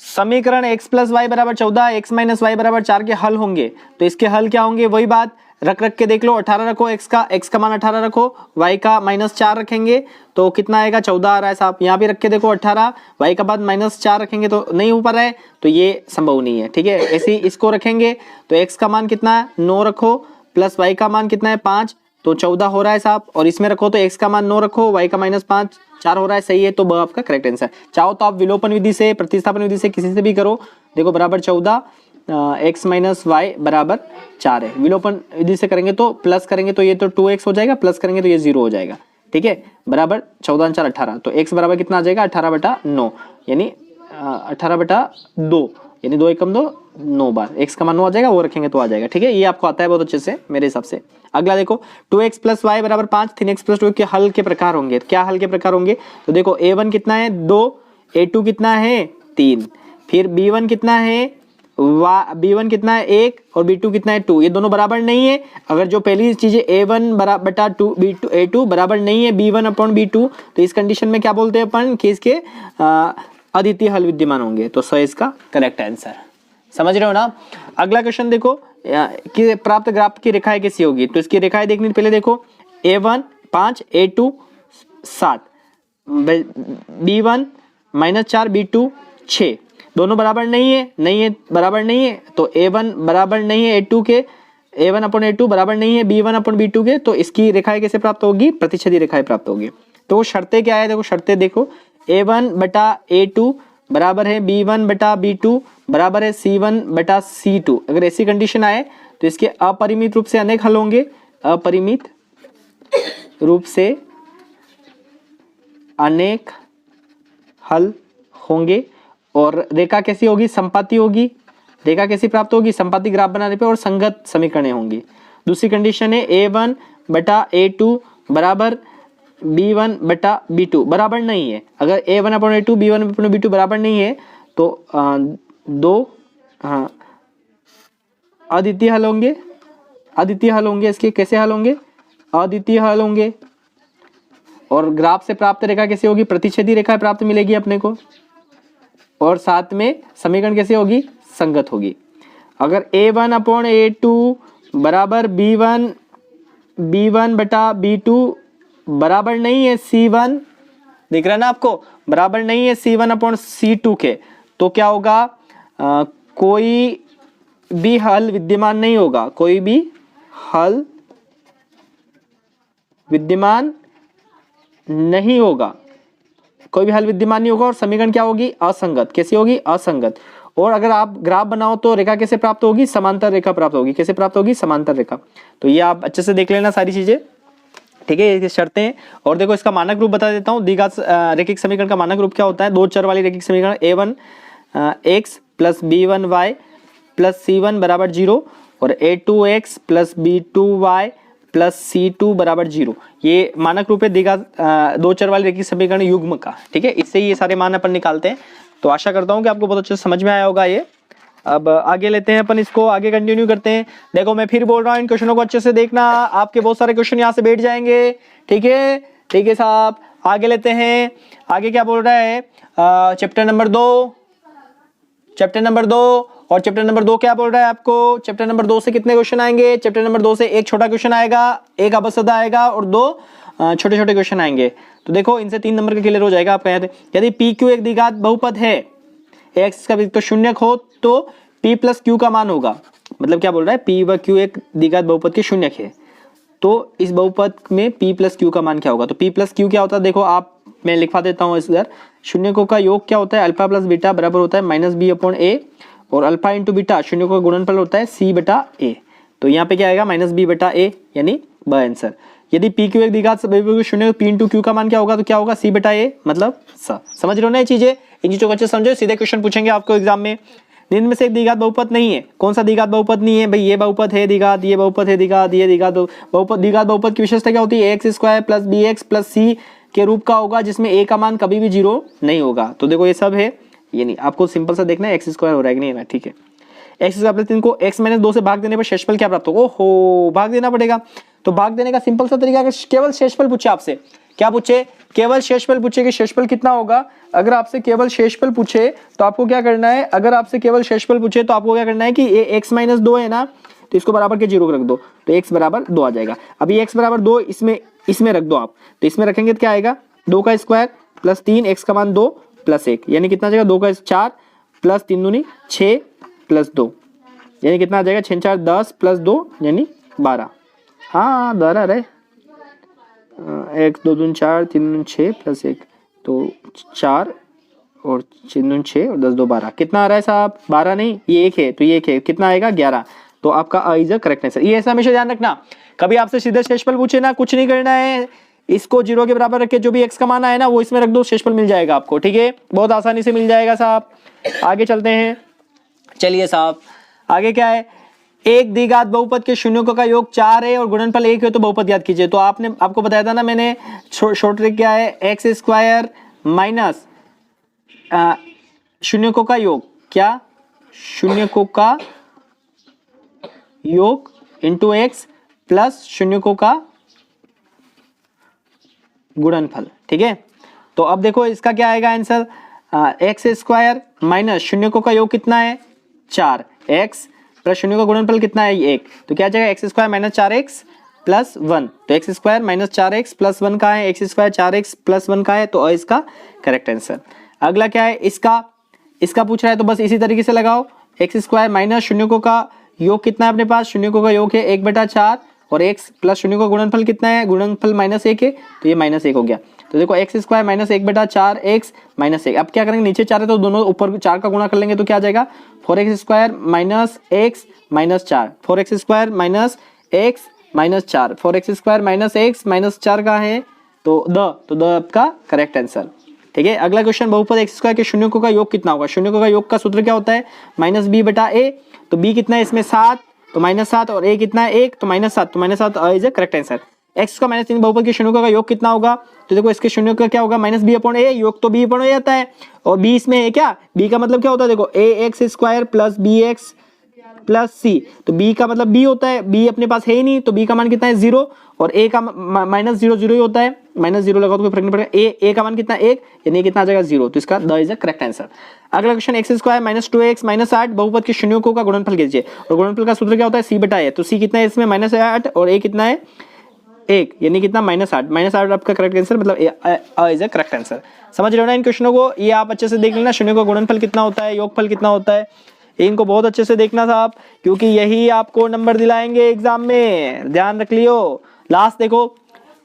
समीकरण x + y = 14 x - y = 4 के हल होंगे। तो इसके हल क्या होंगे? वही बात रख के देख लो। 18 रखो, x का मान 18 रखो, y का -4 रखेंगे तो कितना आएगा? 14 आ रहा है साहब। यहाँ भी रख के देखो 18, y का बाद -4 रखेंगे तो नहीं हो पा रहा है, तो ये संभव नहीं है, ठीक है। ऐसे ही इसको रखेंगे तो x का मान कितना है? 9 रखो, प्लस y का मान कितना है? 5, तो 14 हो रहा है साहब। और इसमें रखो तो x का मान 9 रखो, y का -5 4 हो रहा है, सही है। तो ब आपका करेक्ट आंसर। चाहो तो आप विलोपन विधि से, प्रतिस्थापन विधि से, किसी से भी करो। देखो बराबर 14 x - y = 4 है। विलोपन विधि से करेंगे तो प्लस करेंगे तो ये तो 2x हो जाएगा, प्लस करेंगे तो ये 0 हो जाएगा, ठीक है। बराबर 14 × 4 = 18, तो x बराबर कितना आ जाएगा? 18/9, यानी 18/2, यानी 2 × 2 9 बार, x का मान 9 आ जाएगा, वो रखेंगे तो आ जाएगा। ठीक है, ये आपको आता है बहुत अच्छे से मेरे हिसाब से। अगला देखो 2x प्लस वाई बराबर 5, 3x प्लस 2 के हल के प्रकार होंगे। क्या हल के प्रकार होंगे? तो देखो a1 कितना है 2, a2 कितना है 3, फिर b1 कितना है b1 कितना है 1 और b2 कितना है 2। ये दोनों बराबर नहीं है। अगर जो पहली चीज है a1 बटा 2 b2 a2 बराबर नहीं है b1 अपॉन b2, तो इस कंडीशन में क्या बोलते हैं अपन कि इसके अद्वितीय हल विद्यमान होंगे। तो सो इसका करेक्ट आंसर। समझ रहे हो ना? अगला क्वेश्चन देखो कि प्राप्त ग्राफ की रेखाएं कैसी होगी। तो इसकी रेखाएं देखने पहले देखो a1 5, a2 7, b1 -4, b2 6, दोनों बराबर नहीं है, बराबर नहीं है। तो a1 बराबर नहीं है a2 के, a1 अपॉन a2 बराबर नहीं है b1 अपॉन b2 के। तो इसकी रेखाएं कैसे प्राप्त होगी? प्रतिच्छेदी रेखाएं प्राप्त होगी। तो शर्तें क्या है? देखो शर्तें देखो, a1 बटा a2 बराबर है b1 बटा b2 बराबर है c1 बटा c2। अगर ऐसी कंडीशन आए तो इसके अपरिमित रूप से अनेक हल होंगे, अपरिमित रूप से अनेक हल होंगे। और रेखा कैसी होगी? संपाती होगी। रेखा कैसी प्राप्त होगी? संपाती ग्राफ बनाने पे, और संगत समीकरणें होंगी। दूसरी कंडीशन है a1 बटा a2 बराबर b1 बटा b2 बराबर नहीं है। अगर a1 upon a2 b1 upon b2 बराबर नहीं है तो दो अद्वितीय हल होंगे। अद्वितीय हल होंगे इसके। कैसे हल होंगे? अद्वितीय हल होंगे। और ग्राफ से प्राप्त रेखा कैसी होगी? प्रतिच्छेदी रेखा प्राप्त मिलेगी अपने को। और साथ में समीकरण कैसे होगी? संगत होगी। अगर a1 अपॉन a2 बराबर b1 बटा b2 बराबर नहीं है c1, दिख रहा है ना आपको? बराबर नहीं है c1 अपॉन c2 के, तो क्या होगा? कोई भी हल विद्यमान नहीं होगा। कोई भी हल विद्यमान नहीं होगा। कोई भी हल विद्यमान नहीं होगा। और समीकरण क्या होगी? असंगत। कैसी होगी? असंगत। और अगर आप ग्राफ बनाओ तो रेखा कैसे प्राप्त होगी? समांतर रेखा प्राप्त होगी। कैसे प्राप्त होगी? समांतर रेखा। तो ये आप अच्छे से देख लेना सारी चीजें। ठीक है, ये शर्तें हैं। और देखो इसका मानक रूप बता देता हूँ। द्विघात रेखिक समीकरण का मानक रूप क्या होता है? दो चर वाली रेखिक समीकरण a1 x plus b1 y plus c1 बराबर 0 और a2 x plus b2 y plus c2 बराबर 0। ये मानक रूप है द्विघात दो चर वाली रेखिक समीकरण युग्म का। ठीक है, इससे ये सारे मान अपन निकालते हैं। तो आशा करता हूँ कि आपको बहुत अच्छे से समझ में आया होगा ये। अब आगे लेते हैं अपन इसको, आगे कंटिन्यू करते हैं। देखो मैं फिर बोल रहा हूँ, इन क्वेश्चनों को अच्छे से देखना। आपके बहुत सारे क्वेश्चन यहाँ से बैठ जाएंगे। ठीक है, ठीक है साहब। आगे लेते हैं। आगे क्या बोल रहा है? Chapter number 2, chapter number 2। और चैप्टर नंबर 2 क्या बोल रहा है आपको? चैप्टर नंबर 2 से कितने क्वेश्चन आएंगे? चैप्टर नंबर 2 से एक छोटा क्वेश्चन आएगा, एक अबसदा आएगा और दो छोटे छोटे क्वेश्चन आएंगे। तो देखो इनसे 3 नंबर का क्लियर हो जाएगा आपका। यदि पी क्यू एक द्विघात बहुपद है, एक्स का तो शून्यक हो, तो p प्लस क्यू का मान होगा। मतलब क्या बोल रहा है? p व q एक द्विघात बहुपद के शून्यक है, तो इस बहुपद में p प्लस क्यू का मान क्या होगा? तो p प्लस क्यू क्या होता है? देखो आप, मैं लिखवा देता हूँ इधर। शून्यकों का योग क्या होता है? अल्फा प्लस बीटा बराबर होता है माइनस बी अपॉन ए, और अल्फा इंटू बीटा शून्यकों का गुणनफल होता है c बटा ए। तो यहाँ पे क्या आएगा? माइनस बी बटा ए, यानी ब आंसर। यदि पी क्यू एक द्विघात शून्य, पी इंटू क्यू का मान क्या होगा? तो क्या होगा? सी बटा ए, मतलब स। समझ रहे हो ना ये चीजें? इन चीजों को अच्छे समझो, सीधे क्वेश्चन पूछेंगे आपको एग्जाम में। निम्न में से एक द्विघात बहुपद नहीं है। कौन सा द्विघात बहुपद नहीं है भाई? ये बहुपद है द्विघात, ये बहुपद है द्विघात, ये द्विघात बहुपद। द्विघात बहुपद की विशेषता क्या होती है? X square plus b x plus c के रूप का होगा, जिसमें ए का मान कभी भी 0 नहीं होगा। तो देखो ये सब है, ये नहीं। आपको सिंपल सा देखना है एक्स स्क्वायर हो रहा है कि नहीं ना। ठीक है, एक्स स्क्वायर प्लस 3 को x माइनस 2 से भाग देने पर शेषफल क्या प्राप्त होगा? ओहो, भाग देना पड़ेगा। तो भाग देने का सिंपल सा तरीका है, केवल शेषफल पूछे आपसे। क्या पूछे? केवल शेषफल पूछे कि शेषफल कितना होगा। अगर आपसे केवल शेषफल पूछे तो आपको क्या करना है? अगर आपसे केवल शेषफल पूछे तो आपको क्या करना है कि ये x माइनस 2 है ना, तो इसको बराबर के 0 रख दो, तो x बराबर 2 आ जाएगा। अभी x बराबर 2 इसमें रख दो आप, तो इसमें रखेंगे तो क्या आएगा? 2 का स्क्वायर प्लस 3, x का मान 2 प्लस 1, यानी कितना आ जाएगा? 2 का 4 प्लस 3 दूनी 6 प्लस 2, यानी कितना आ जाएगा? 6 4 10 प्लस 2 यानी 12। हाँ 12 रहे, 1 2 दून 4 3 दून 6 प्लस 1, तो 4 और 6 दून 6 और 10 2 12। कितना आ रहा है साहब? 12 नहीं, ये 1 है, तो ये 1 है, कितना आएगा? 11। तो आपका a is a correct answer. ये ऐसा हमेशा ध्यान रखना, कभी आपसे सीधे शेषफल पूछे ना, कुछ नहीं करना है, इसको 0 के बराबर रख के जो भी x का मान आए ना वो इसमें रख दो, शेषफल मिल जाएगा आपको। ठीक है, बहुत आसानी से मिल जाएगा साहब। आगे चलते हैं, चलिए साहब आगे क्या है, एक द्विघात बहुपद के शून्यों का योग 4 है और गुणनफल 1 है तो बहुपद याद कीजिए। तो आपको बताया था ना मैंने, शॉर्ट ट्रिक क्या है, एक्स स्क्वायर माइनस शून्यों का योग, क्या शून्यों का योग इंटू एक्स प्लस शून्यों का गुणनफल, ठीक है। तो अब देखो इसका क्या आएगा आंसर, एक्स स्क्वायर माइनस शून्यों का योग कितना है 4, एक्स प्लस शून्य का गुणनफल कितना है 1, तो क्या जाएगा x square minus 4x plus 1, तो x square minus 4x plus 1 का है, एक्स स्क्वायर 4x प्लस 1 का है, तो इसका करेक्ट आंसर। अगला क्या है, इसका पूछ रहा है तो बस इसी तरीके से लगाओ, एक्स स्क्वायर माइनस शून्यों का योग कितना है अपने पास, शून्यों का योग है 1/4 और x प्लस शून्य का गुणनफल कितना है, गुणनफल -1 है तो ये -1 हो गया। तो देखो x square minus 1/4 x minus 1, अब क्या करेंगे नीचे 4 है तो दोनों ऊपर 4 का गुणा कर लेंगे तो क्या आ जाएगा 4x square minus x minus 4, 4x square minus x minus 4, 4x square minus x minus 4 का है तो द आपका करेक्ट आंसर, ठीक है। अगला क्वेश्चन, बहुपद एक्स स्क्वायर के शून्यों का योग कितना होगा, शून्यों का योग का सूत्र क्या होता है -b/a, तो b कितना है इसमें 7 तो -7 और a कितना है 1 तो -7, तो -7 is A correct answer. x का -3 बहुपद के शून्यों का योग कितना होगा, तो देखो इसके शून्यों का क्या होगा -b/a, योग तो b/a आता है और b इसमें है क्या, b का मतलब क्या होता है देखो ax square plus bx plus c, तो b का मतलब b होता है, b अपने पास है ही नहीं तो b का मान कितना है 0 और a का -0 ही होता है, -0 लगाओ तो कोई फर्क नहीं पड़ेगा, a का मान कितना 1 यानी कितना आ जाएगा 0, तो इसका the is the correct answer. अगला question, x square minus 2x minus 8 बहुपद के शून्यों का गुणनफल कीजिए, और गुणनफल का सूत्र क्या होता है c/a, तो c कितना है इसमें -8 और a कितना है 1 यानी कितना -8 आपका करेक्ट आंसर, मतलब इज अ करेक्ट आंसर। समझ रहे हो ना इन क्वेश्चनों को, ये आप अच्छे से देख लेना, शून्यों का गुणनफल कितना होता है, योगफल कितना होता है, इनको बहुत अच्छे से देखना साहब, क्योंकि यही आपको नंबर दिलाएंगे एग्जाम में, ध्यान रख लियो। लास्ट देखो,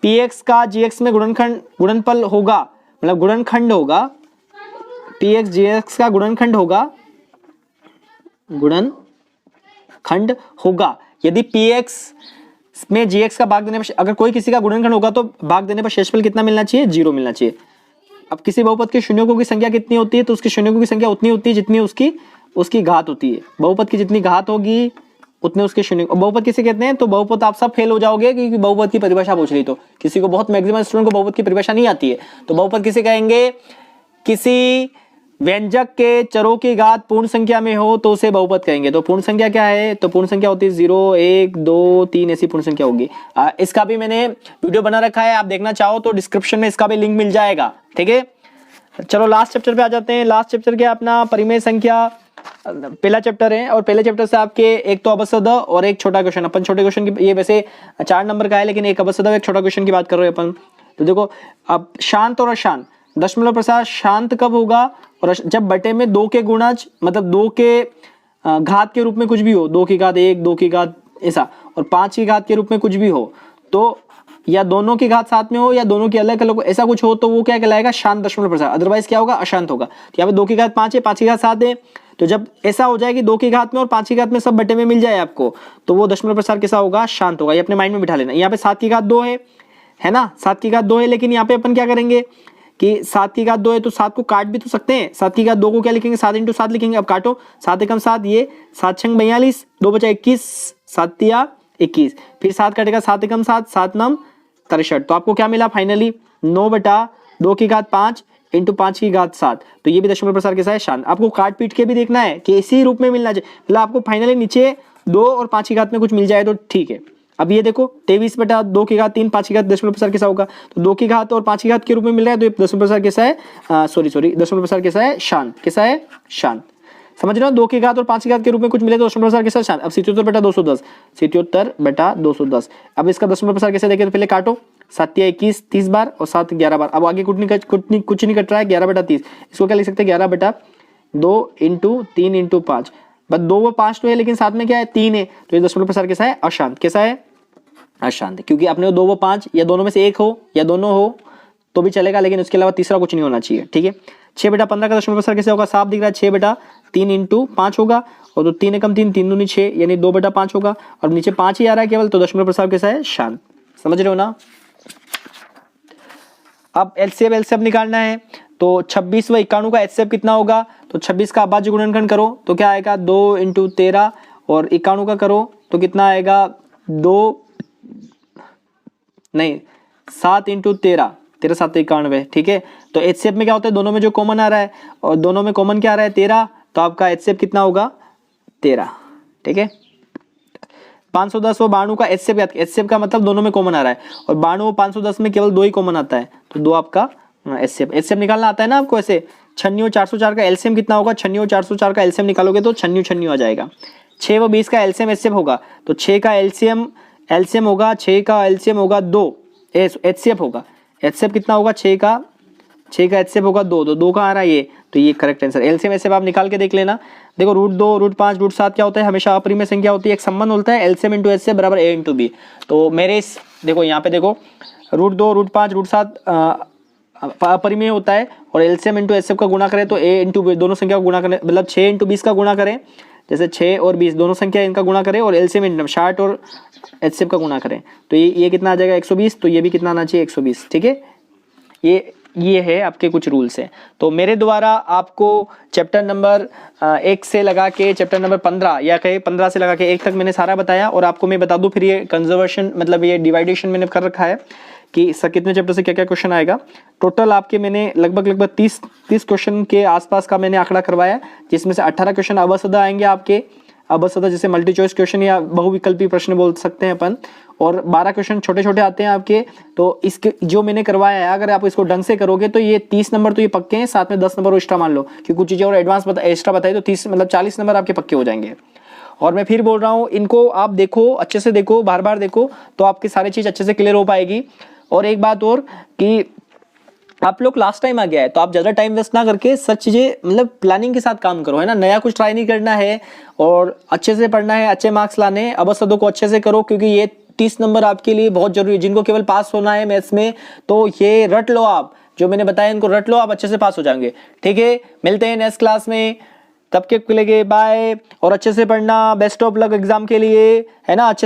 px का gx में गुणनफल होगा, मतलब गुणनखंड होगा, px gx का गुणनखंड होगा यदि px में gx का भाग देने पर, अगर कोई किसी का गुणनखंड होगा तो भाग देने पर शेषफल कितना मिलना चाहिए, 0 मिलना चाहिए। अब किसी बहुपद के शून्यों की संख्या कितनी होती है, तो उसके शून्यों की संख्या उतनी होती है जितनी उसकी घात होती है, बहुपद की जितनी घात होगी उतने उसके शून्य। बहुपद किसे कहते हैं, तो बहुपद आप सब फेल हो जाओगे क्योंकि बहुपद की परिभाषा पूछ रही, तो किसी को बहुत मैक्सिमम स्टूडेंट को बहुपद की परिभाषा नहीं आती है, तो बहुपद किसे कहेंगे, किसी व्यंजक के चरों की घात पूर्ण संख्या में हो तो उसे बहुपद कहेंगे। तो पूर्ण संख्या क्या है, तो पूर्ण संख्या होती है 0 1 2 3 ऐसी पूर्ण संख्या होगी। इसका भी मैंने वीडियो बना रखा है, आप देखना चाहो तो डिस्क्रिप्शन में इसका भी लिंक मिल जाएगा, ठीक है। चलो लास्ट चैप्टर पे आ जाते हैं। लास्ट चैप्टर क्या अपना परिमेय संख्या, पहला चैप्टर है और पहले चैप्टर से आपके एक तो अबसद और एक छोटा क्वेश्चन, अपन छोटे क्वेश्चन की, ये वैसे 4 नंबर का है लेकिन एक अबसद एक छोटा क्वेश्चन की बात कर रहे हैं अपन। तो देखो अब शांत और अशांत, दशमलव प्रसार शांत कब होगा, और जब बटे में 2 के गुणज, मतलब 2 के घात के रूप में कुछ भी हो, 2 की घात 1 2 की घात ऐसा, और 5 की घात के रूप में कुछ भी हो, तो या दोनों की घात साथ में हो या दोनों की अलग अलग ऐसा कुछ हो, तो वो क्या कहलाएगा, शांत दशमलव प्रसार। अदरवाइज क्या होगा, अशांत होगा। तो यहाँ पे 2 की घात 5 है, 5 की घात 7 है, तो जब ऐसा हो जाए कि 2 की घात में और 5 की घात में सब बटे में मिल जाए आपको, तो वो दशमलव प्रसार कैसा होगा, शांत होगा। ये अपने माइंड में बिठा लेना। यहाँ पे 7 की घात 2 है ना, 7 की घात 2 है, लेकिन यहाँ पे अपन क्या करेंगे कि 7 की घात 2 है तो 7 को काट भी तो सकते हैं। 7 की घात 2 को क्या लिखेंगे, 7 × 7 लिखेंगे। अब काटो, 7 एकम 7, ये 7 छंग 42, 2 बचा 21, 7 तिया 21, फिर 7 कटेगा, 7 एकम 7, 7 नम 63, तो आपको क्या मिला फाइनली 9/2 की घात 5 × 5 की घात 7। तो ये भी दशमलव प्रसार कैसा है, शांत। आपको काट पीट के भी देखना है कि इसी रूप में मिलना चाहिए, मतलब आपको फाइनली नीचे 2 और 5 की घात में कुछ मिल जाए तो ठीक है। अब ये देखो 23/2 की घात 3 5 की घात, दशमलव प्रसार कैसा होगा, तो 2 की घात और 5 की घात के रूप में मिल रहा है, तो ये दशमलव प्रसार कैसा है, दशमलव प्रसार कैसा है, शांत। कैसा है, शांत। समझ रहे हो, 2 की घात और 5 की घात के रूप में कुछ मिले तो दशमलव प्रसार कैसा, शांत। अब 77/210, 77/210। अब इसका दशमलव प्रसार कैसे देखें, तो पहले काटो, 7 या 21 30 बार और 7 11 बार। अब आगे कुछ नहीं कट रहा है, 11/30। इसको क्या लिख सकते हैं, 11/2 × 3 × 5, बस 2 व 5 तो है लेकिन साथ में क्या है 3 है, तो ये दशमलव प्रसार कैसा है, अशांत। कैसा है, अशांत, क्योंकि अपने 2 व 5 या दोनों में से एक हो या दोनों हो तो भी चलेगा, लेकिन उसके अलावा तीसरा कुछ नहीं होना चाहिए, ठीक है। 6/15 का दशमलव प्रसार कैसे होगा, साफ दिख रहा है, 6/3 × 5 होगा, और तो 3 एकम 3 3 दूनी 6 यानी 2/5 होगा, और नीचे 5 ही आ रहा है केवल, तो दशमलव प्रसार कैसा है, शांत। समझ रहे हो ना। अब एलसीएम निकालना है, तो 26 व 91 का एचसीएफ कितना होगा, तो 26 का अभाज्य गुणनखंड करो तो क्या आएगा 2 × 13 और 91 का करो तो कितना आएगा 7 × 13 13 7 91। ठीक है, तो HCF में क्या होता है दोनों में जो कॉमन आ रहा है और दोनों में कॉमन क्या आ रहा है 13, तो आपका HCF कितना होगा 13। ठीक है, 510 और 92 का HCF का मतलब दोनों में कॉमन आ रहा है और 92 और 510 में केवल 2 ही कॉमन आता है तो 2 आपका HCF निकालना आता है ना आपको। ऐसे 96 और 404 का एलसीएम कितना होगा, 96 और 404 का एलसीएम निकालोगे तो 96 आ जाएगा। 6 व 20 का एलसीएम HCF होगा तो 6 का एलसीएम होगा 6 का एलसीएम होगा 2 HCF होगा। HCF कितना होगा 6 का HCF होगा 2 तो 2 का आ रहा है ये, तो ये करेक्ट आंसर। एलसीएम HCF आप निकाल के देख लेना। देखो √2 √5 √7 क्या होता है, हमेशा अपरिमेय संख्या होती है, एक संबंध होता है एलसीएम × HCF बराबर A × B। तो मेरे इस देखो यहाँ पे देखो √2 √5 √7 अपरिमेय होता है और एलसीएम × HCF का गुणा करें तो A × B दोनों संख्या को गुणा करें, मतलब 6 × 20 का गुणा करें, जैसे 6 और 20 दोनों संख्या इनका गुणा करें और एलसीएम 60 और HCF का गुणा करें तो ये कितना आ जाएगा 120, तो ये भी कितना आना चाहिए 120। ठीक है, ये है आपके कुछ रूल्स हैं। तो मेरे द्वारा आपको चैप्टर नंबर 1 से लगा के चैप्टर नंबर 15 या कहीं 15 से लगा के 1 तक मैंने सारा बताया। और आपको मैं बता दूं फिर ये कंजर्वेशन मतलब ये डिवाइडेशन मैंने कर रखा है कि कितने चैप्टर से क्या क्या क्वेश्चन आएगा। टोटल आपके मैंने लगभग 30 क्वेश्चन के आसपास का मैंने आंकड़ा करवाया, जिसमें से 18 क्वेश्चन अवसदा आएंगे आपके, अवसदा जैसे मल्टी चॉइस क्वेश्चन या बहुविकल्पी प्रश्न बोल सकते हैं अपन, और 12 क्वेश्चन छोटे छोटे आते हैं आपके। तो इसके जो मैंने करवाया है अगर आप इसको ढंग से करोगे तो ये 30 नंबर तो ये पक्के हैं, साथ में 10 नंबर और एक्स्ट्रा मान लो कि कुछ चीज़ें और एडवांस एक्स्ट्रा बताई तो 30 मतलब 40 नंबर आपके पक्के हो जाएंगे। और मैं फिर बोल रहा हूँ इनको आप देखो, अच्छे से देखो, बार बार देखो तो आपकी सारी चीज़ अच्छे से क्लियर हो पाएगी। और एक बात और कि आप लोग लास्ट टाइम आ गया है तो आप ज़्यादा टाइम वेस्ट ना करके सब चीज़ें मतलब प्लानिंग के साथ काम करो, है ना। नया कुछ ट्राई नहीं करना है और अच्छे से पढ़ना है, अच्छे मार्क्स लाने हैं। अवसदों को अच्छे से करो क्योंकि ये 30 नंबर आपके लिए बहुत जरूरी है। जिनको केवल पास होना है मैथ्स में तो ये रट लो, आप जो मैंने बताया इनको रट लो, आप अच्छे से पास हो जाएंगे। ठीक है, मिलते हैं नेक्स्ट क्लास में, तब के लिए बाय। और अच्छे से पढ़ना, बेस्ट ऑफ लक एग्जाम के लिए, है ना। अच्छे से